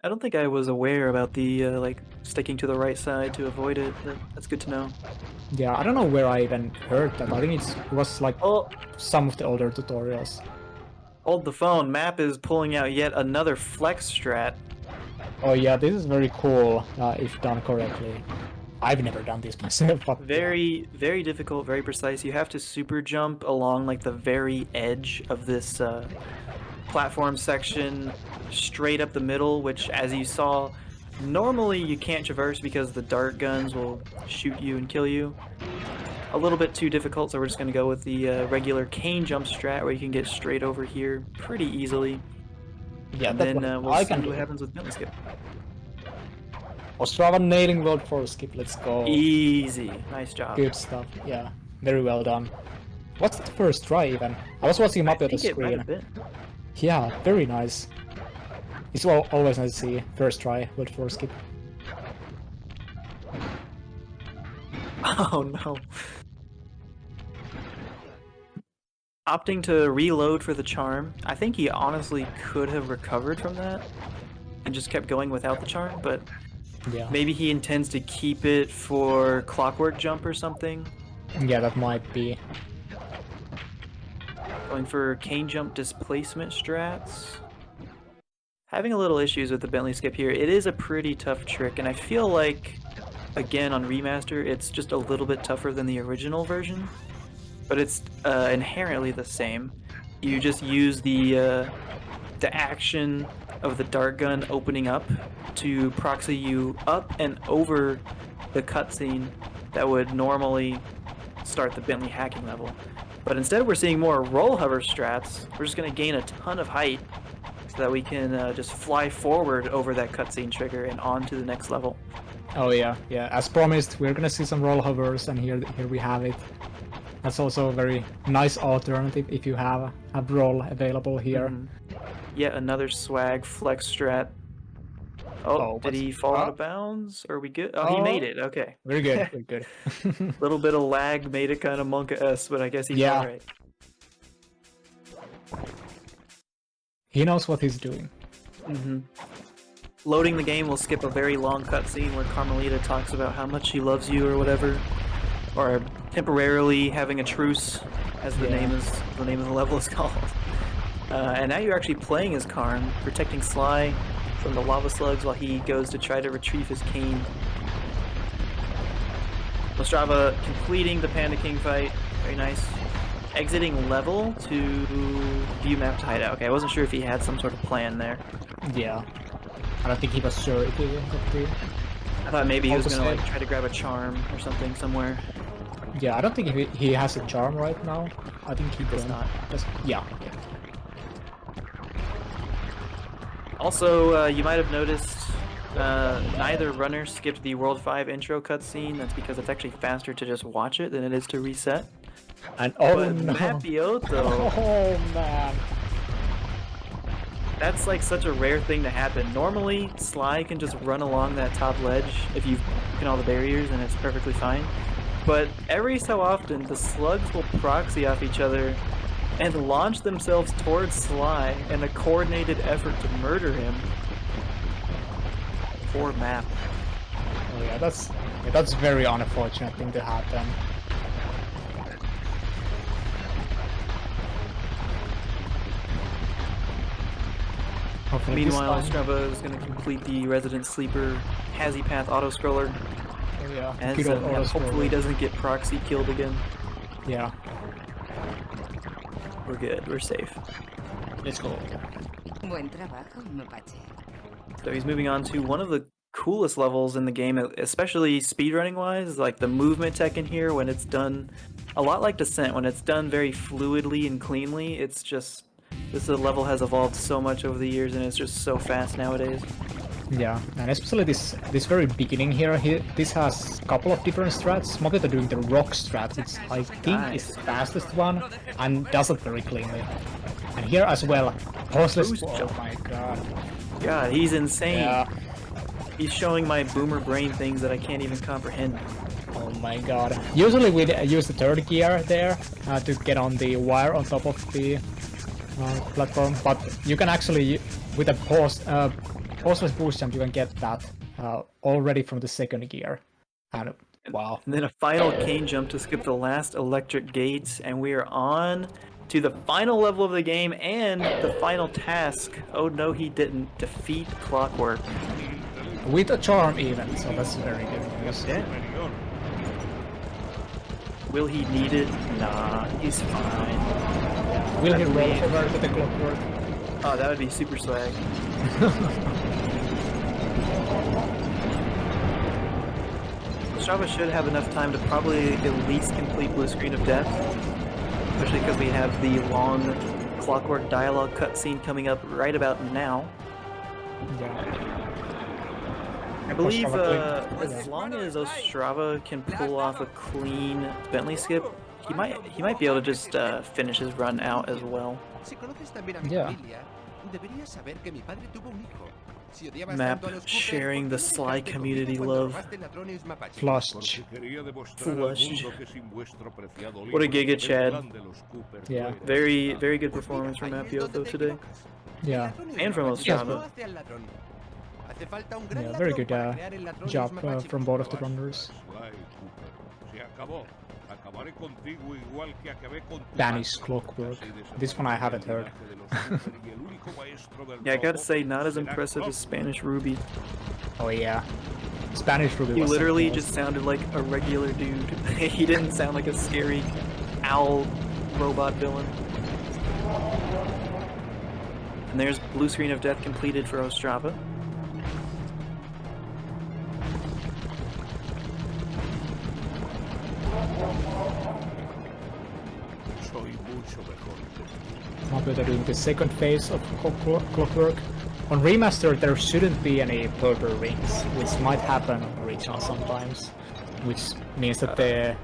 S1: I don't think I was aware about the like sticking to the right side to avoid it. That's good to know.
S2: Yeah, I don't know where I even heard that. I think it was like some of the older tutorials.
S1: Hold the phone. Map is pulling out yet another flex strat.
S2: Oh yeah, this is very cool if done correctly. I've never done this myself, but
S1: very difficult, very precise. You have to super jump along like the very edge of this platform section, straight up the middle, which, as you saw, normally you can't traverse because the dart guns will shoot you and kill you. A little bit too difficult, so we're just going to go with the regular cane jump strat where you can get straight over here pretty easily.
S2: Yeah,
S1: and then we'll see what happens with Bentley Skip.
S2: Ostrava nailing World 4 skip, let's go.
S1: Easy. Nice job.
S2: Good stuff, yeah. Very well done. What's the first try even? I was watching Mapiotho's screen. Yeah, very nice. It's always nice to see first try World 4 skip.
S1: Oh no. Opting to reload for the charm. I think he honestly could have recovered from that and just kept going without the charm, but
S2: yeah,
S1: maybe he intends to keep it for clockwork jump or something.
S2: Yeah, that might be.
S1: Going for cane jump displacement strats. Having a little issues with the Bentley skip here. It is a pretty tough trick, and I feel like, again, on Remaster, it's just a little bit tougher than the original version. But it's inherently the same. You just use the action of the dart gun opening up to proxy you up and over the cutscene that would normally start the Bentley hacking level. But instead we're seeing more roll hover strats. We're just going to gain a ton of height so that we can just fly forward over that cutscene trigger and on to the next level.
S2: Oh yeah, yeah. As promised, we're gonna see some roll hovers, and here we have it. That's also a very nice alternative if you have a roll available here.
S1: Yet another swag flex strat. Oh, did
S2: but-
S1: he fall out of bounds? Are we good? Oh, he made it. Okay.
S2: Very good, very good.
S1: Little bit of lag made it kind of Monka-esque, but I guess he's
S2: Yeah.
S1: alright.
S2: He knows what he's doing.
S1: Loading the game will skip a very long cutscene where Carmelita talks about how much she loves you or whatever, or temporarily having a truce, as the name of the level is called. And now you're actually playing as Karn, protecting Sly from the lava slugs while he goes to try to retrieve his cane. Ostrava completing the Panda King fight. Very nice. Exiting level to view mapped hideout. Okay, I wasn't sure if he had some sort of plan there.
S2: Yeah. I don't think he was sure if he would be.
S1: I thought maybe he was gonna
S2: Opposite.
S1: like try to grab a charm or something somewhere.
S2: Yeah, I don't think he has a charm right now. I think he does
S1: not.
S2: Yeah.
S1: Also, you might have noticed neither runner skipped the World 5 intro cutscene. That's because it's actually faster to just watch it than it is to reset.
S2: And oh
S1: But
S2: no.
S1: Mapiotho,
S2: Oh man.
S1: that's like such a rare thing to happen. Normally, Sly can just run along that top ledge if you've broken all the barriers and it's perfectly fine. But every so often, the slugs will proxy off each other and launch themselves towards Sly in a coordinated effort to murder him. Poor Map.
S2: Oh yeah, that's very unfortunate thing to happen. Hopefully this
S1: Meanwhile,
S2: time-
S1: Ostrava is going to complete the Resident Sleeper Hazy Path auto-scroller,
S2: Oh, yeah.
S1: as
S2: Good old
S1: hopefully
S2: autoscroller.
S1: doesn't get proxy killed again.
S2: Yeah.
S1: We're good, we're safe.
S2: Let's go.
S7: Buen trabajo, Mapache.
S1: So he's moving on to one of the coolest levels in the game, especially speedrunning wise, like the movement tech in here when it's done a lot like Descent, when it's done very fluidly and cleanly. It's just, this level has evolved so much over the years and it's just so fast nowadays.
S2: Yeah, and especially this very beginning here, this has a couple of different strats. Mapiotho doing the rock strat, it's I think is the fastest one and does it very cleanly. And here as well, horseless.
S1: Boost
S2: Oh
S1: jump.
S2: my god.
S1: God, he's insane.
S2: Yeah.
S1: He's showing my boomer brain things that I can't even comprehend.
S2: Oh my god. Usually we'd use the third gear there to get on the wire on top of the platform, but you can actually, with a horseless boost jump, you can get that already from the second gear. And wow.
S1: And then a final cane jump to skip the last electric gates, and we are on to the final level of the game and the final task. Oh no, he didn't. Defeat Clockwork.
S2: With a charm even, so that's very good. Because
S1: Yeah. Will he need it? Nah, he's fine.
S2: will he roll over with the clockwork?
S1: Oh, that would be super swag. Ostrava should have enough time to probably at least complete Blue Screen of Death, especially because we have the long Clockwork dialogue cutscene coming up right about now.
S2: Yeah.
S1: I believe
S2: Ostrava
S1: as long as Ostrava can pull off a clean Bentley skip, he might be able to just finish his run out as well.
S6: Si conoces también a mi
S2: Yeah.
S6: familia, deberías saber que mi padre tuvo un hijo. Si odiabas
S1: Map
S6: tanto a los Cooper,
S1: sharing the
S6: ¿por qué no
S1: Sly
S6: dejaste
S1: community
S6: conmigo cuando
S1: love.
S6: robaste ladrones mapaches?
S2: Flush.
S8: Quería demostrar al
S1: Flushed.
S8: mundo que sin vuestro preciado
S1: What a
S8: libro,
S1: giga
S8: el
S1: Chad.
S8: plan de los Cooper
S2: Yeah.
S8: no era
S1: Very,
S8: nada.
S1: very good performance from
S6: Ahí es donde
S1: Mapiotho
S6: te
S1: today.
S6: equivocas.
S2: Yeah.
S6: El ladrón y
S1: And from
S6: los mapaches
S1: Ostrava.
S6: no hace al ladrón. Hace falta un gran
S2: Yeah, very
S6: ladrón
S2: good
S6: para crear el ladrón y
S2: job
S6: los mapaches.
S2: from both of the
S8: Basta,
S2: runners.
S8: Sly Cooper. Se acabó. Acabaré contigo igual que acabé con tu
S2: Danish
S8: padre.
S2: Clockwork.
S8: Así
S2: This one I haven't heard.
S8: desaparecerá el linaje de los Cooper y el único maestro del
S1: Yeah, I gotta
S8: robo
S1: say, not as
S8: será
S1: impressive as
S8: Clockwork.
S1: Spanish Ruby.
S2: Oh yeah. Spanish Ruby
S1: He
S2: was
S1: literally
S2: something
S1: just sounded like a regular dude. He didn't sound like a scary owl robot villain. And there's Blue Screen of Death completed for Ostrava.
S8: Soy mucho mejor que tú.
S2: else. Mapiotho doing the second phase of Clockwork. on Remaster there shouldn't be any purple rings, which might happen on original sometimes, which means that the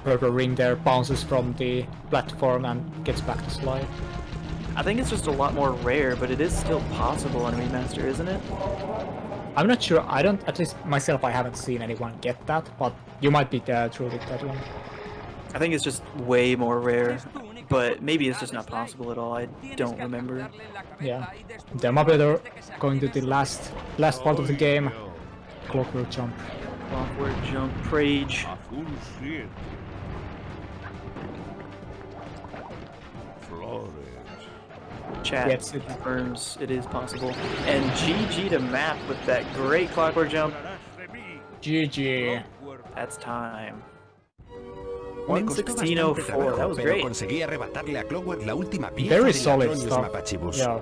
S2: purple ring there bounces from the platform and gets back to slide.
S1: I think it's just a lot more rare, but it is still possible on Remaster, isn't it?
S2: I'm not sure, at least myself, I haven't seen anyone get that, but you might be true with that one.
S1: I think it's just way more rare, but maybe it's just not possible at all. I don't remember.
S2: Yeah. The Mapiotho going to the last part of the game. Clockwork jump.
S1: Clockwork jump, Prage.
S8: Azul 7. Flores.
S1: Chat
S2: Yes, it-
S1: confirms it is possible. And GG to Map with that great clockwork jump.
S2: GG.
S1: That's time.
S6: Me costó bastante
S1: 116.04,
S6: trabajo,
S1: that was
S6: pero
S1: great.
S6: conseguí arrebatarle a Clockwork la última pieza
S2: Very
S6: del
S2: solid
S6: Atronius
S2: stuff.
S6: Mapachibus.
S2: Yeah.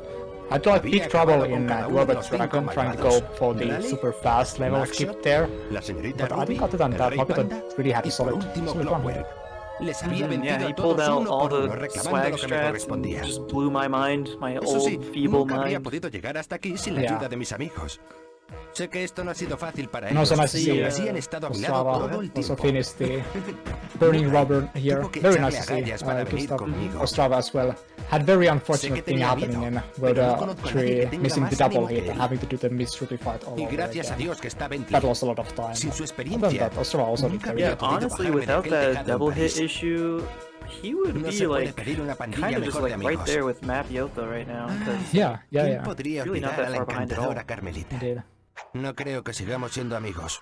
S2: I had like
S6: Había
S2: big trouble
S6: acabado con
S2: in
S6: cada uno de
S2: Dwarven
S6: los 5
S2: Dragon trying to go
S6: malvados.
S2: for the
S6: Lale,
S2: super fast level
S6: Maxot,
S2: skip there.
S6: La señorita
S2: But I
S6: Ruby,
S2: think other than
S6: el
S2: that,
S6: rey
S2: Mapiotho
S6: Panda
S2: really had a
S6: y por
S2: solid
S6: último
S2: run.
S6: Clockwork. Les había
S1: Yeah,
S6: vencido
S1: he
S6: a
S1: pulled
S6: todos
S1: out
S6: uno
S1: all
S6: por uno,
S1: the
S6: reclamando
S1: swag
S6: lo que me
S1: strats
S6: correspondía.
S1: and just blew my mind, my
S6: Eso sí,
S1: old feeble
S6: nunca habría
S1: mind.
S6: podido llegar hasta aquí sin la
S2: Yeah.
S6: ayuda de mis amigos. Sé que esto no ha sido fácil para
S2: And
S6: ellos,
S2: also nice to
S6: y
S2: see
S6: aún así han estado a mi lado
S2: Ostrava
S6: todo el
S2: also
S6: tiempo.
S2: finished the burning rubber here.
S6: Tuvo que
S2: Very
S6: echarle
S2: nice to see.
S6: agallas para
S2: Good
S6: venir
S2: stuff.
S6: conmigo.
S2: Ostrava as well. Had very
S6: Sé
S2: unfortunate
S6: que
S2: thing
S6: tenía
S2: happening
S6: miedo,
S2: in where
S6: pero no
S2: the
S6: conozco a nadie
S2: tree
S6: que tenga
S2: missing the
S6: más
S2: double
S6: ánimo
S2: hit
S6: que
S2: and
S6: él.
S2: having to do the mystery fight all
S6: Y
S2: over
S6: gracias a
S2: again.
S6: Dios que está Bentley.
S2: That lost a lot of time.
S6: Sin su
S2: Other than
S6: experiencia,
S2: that, Ostrava also did
S6: nunca
S2: very
S6: habría
S1: Yeah,
S2: good.
S6: podido
S1: honestly,
S6: bajarme de
S1: without
S6: aquel
S1: that
S6: tejado en
S1: double hit
S6: París.
S1: issue, he would
S6: No
S1: be
S6: se puede
S1: like
S6: pedir una pandilla
S1: kind of just
S6: mejor de
S1: like right
S6: amigos.
S1: there with Mapiotho right now. 'Cause
S2: Yeah,
S6: ¿Quién
S2: yeah.
S6: podría
S1: Really not
S6: olvidar
S1: that
S6: a la
S1: far behind at all.
S6: encantadora Carmelita?
S2: Indeed.
S6: No creo que sigamos siendo amigos.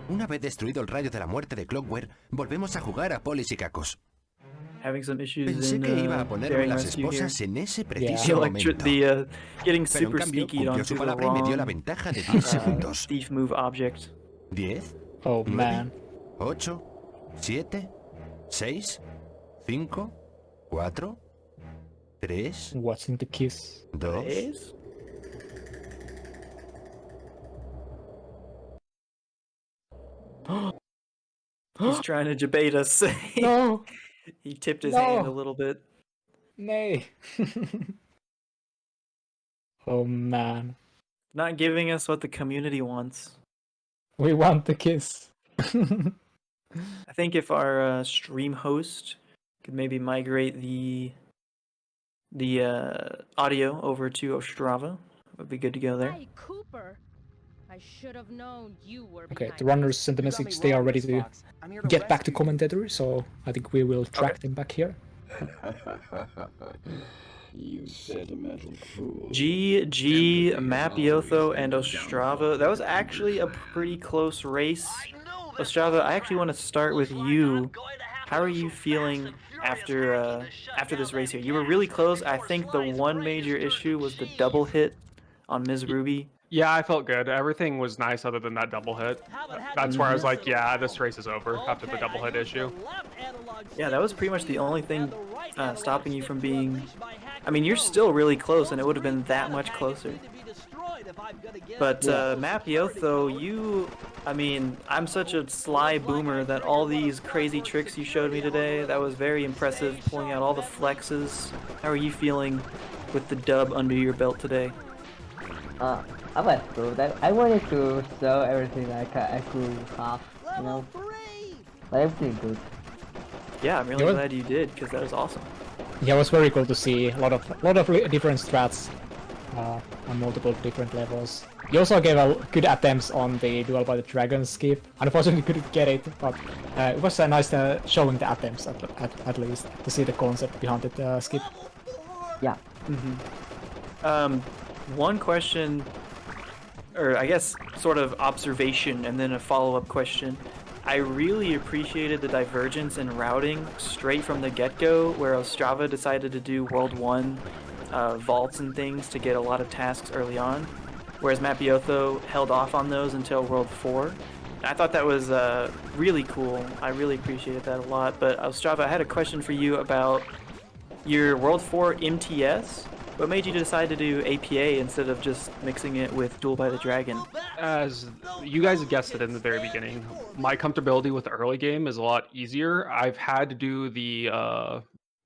S6: Una vez destruido el rayo de la muerte de Clockwork, volvemos a jugar a Polis y Cacos.
S1: having some issues
S6: Pensé
S1: in
S6: que iba a ponerme
S1: Daring
S6: las
S1: Rescue here.
S6: esposas en ese
S1: The,
S6: preciso momento.
S1: getting
S6: Pero en
S1: super
S6: cambio,
S1: sneaky
S6: cumplió
S1: onto
S6: su
S1: the
S6: palabra y me dio la
S1: wrong
S6: ventaja de 10 segundos.
S1: thief move object.
S6: 10,
S2: Oh
S6: 9,
S2: man.
S6: 8, 7, 6, 5, 4, 3,
S2: Watching the kiss.
S6: 2...
S1: Ace? He's trying to debate us.
S2: No!
S1: He tipped his hand a
S2: No.
S1: little bit.
S2: Nay. Oh man.
S1: Not giving us what the community wants.
S2: We want the kiss.
S1: I think if our stream host could maybe migrate the audio over to Ostrava, would be good to go there.
S9: Hi, Cooper. I should have known you were
S2: Okay,
S9: behind
S2: the runners and the mystics, they are ready to get back to commentators, so I think we will track them back here.
S10: You sentimental fool.
S1: GG, Mapiotho, and Ostrava. That was actually a pretty close race. Ostrava, I actually want to start with you. How are you feeling after this race here? You were really close. I think the one major issue was the double hit on Ms. Ruby.
S4: Yeah, I felt good. Everything was nice other than that double hit. That's where I was like, yeah, this race is over after the double hit issue.
S1: Yeah, that was pretty much the only thing stopping you from being... I mean, you're still really close, and it would have been that much closer. But Mapiotho, you... I mean, I'm such a sly boomer that all these crazy tricks you showed me today, that was very impressive, pulling out all the flexes. How are you feeling with the dub under your belt today?
S3: I was good. I wanted to show everything I could have, you know. But everything good.
S1: Yeah, I'm really
S2: Good.
S1: glad you did, because that was awesome.
S2: Yeah, it was very cool to see a lot of different strats on multiple different levels. You also gave a good attempts on the Duel by the Dragon skip. Unfortunately, couldn't get it, but it was nice showing the attempts at least to see the concept behind the skip.
S3: Yeah.
S1: One question, or I guess sort of observation and then a follow-up question. I really appreciated the divergence in routing straight from the get-go, where Ostrava decided to do World 1 vaults and things to get a lot of tasks early on, whereas Mapiotho held off on those until World 4. I thought that was really cool. I really appreciated that a lot. But Ostrava, I had a question for you about your World 4 MTS. What made you decide to do APA instead of just mixing it with Duel by the Dragon?
S4: As you guys guessed it in the very beginning, my comfortability with the early game is a lot easier. I've had to do the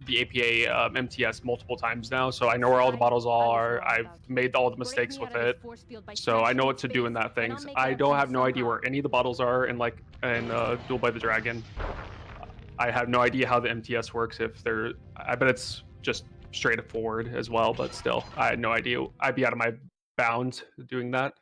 S4: the APA MTS multiple times now, so I know where all the bottles are. I've made all the mistakes with it, so I know what to do in that thing. I don't have no idea where any of the bottles are in Duel by the Dragon. I have no idea how the MTS works. I bet it's just straightforward as well, but still, I had no idea. I'd be out of my bounds doing that.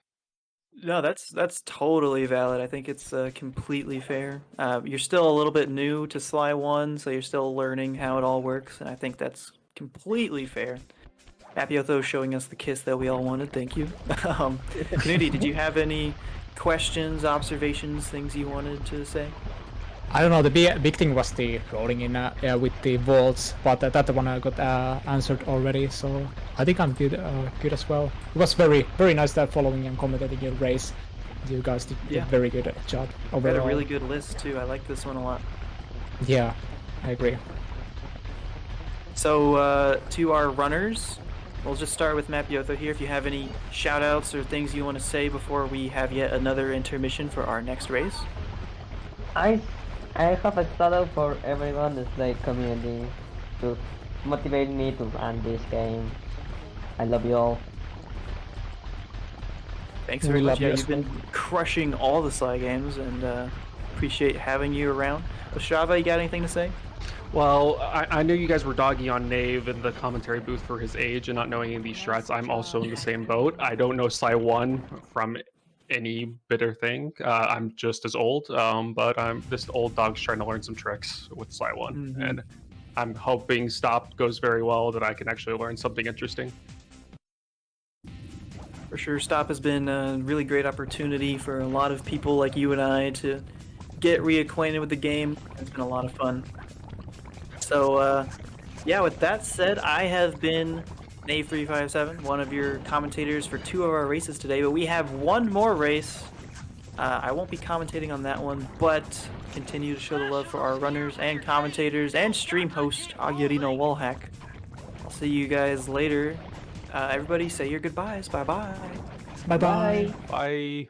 S1: No, that's totally valid. I think it's completely fair. You're still a little bit new to Sly 1, so you're still learning how it all works, and I think that's completely fair. Mapiotho showing us the kiss that we all wanted. Thank you. Knuutti, did you have any questions, observations, things you wanted to say?
S2: I don't know, the big thing was the rolling in with the vaults, but that one I got answered already, so I think I'm good as well. It was very nice that following and commentating your race. You guys did a very good job overall.
S1: We had a really good list too. I like this one a lot.
S2: Yeah, I agree.
S1: So to our runners, we'll just start with Mapiotho here. If you have any shout outs or things you want to say before we have yet another intermission for our next race.
S3: I have a shout out for everyone in the community to motivate me to run this game. I love you all.
S1: Thanks very much. Yeah, you've been crushing all the Sly games, and appreciate having you around. Ostrava, you got anything to say?
S4: Well, I know you guys were dogging on Nave in the commentary booth for his age and not knowing any of these strats. I'm also in the same boat. I don't know Sly 1 from any bitter thing. I'm just as old, but I'm this old dog's trying to learn some tricks with Sly 1, and I'm hoping S.T.O.P goes very well, that I can actually learn something interesting.
S1: For sure, S.T.O.P has been a really great opportunity for a lot of people like you and I to get reacquainted with the game. It's been a lot of fun. So, yeah, with that said, I have been Nave357, one of your commentators for 2 of our races today, but we have one more race. I won't be commentating on that one, but continue to show the love for our runners and commentators and stream host Oggyerino Wallhack. I'll see you guys later. Everybody say your goodbyes. Bye-bye.
S2: Bye-bye.
S4: Bye.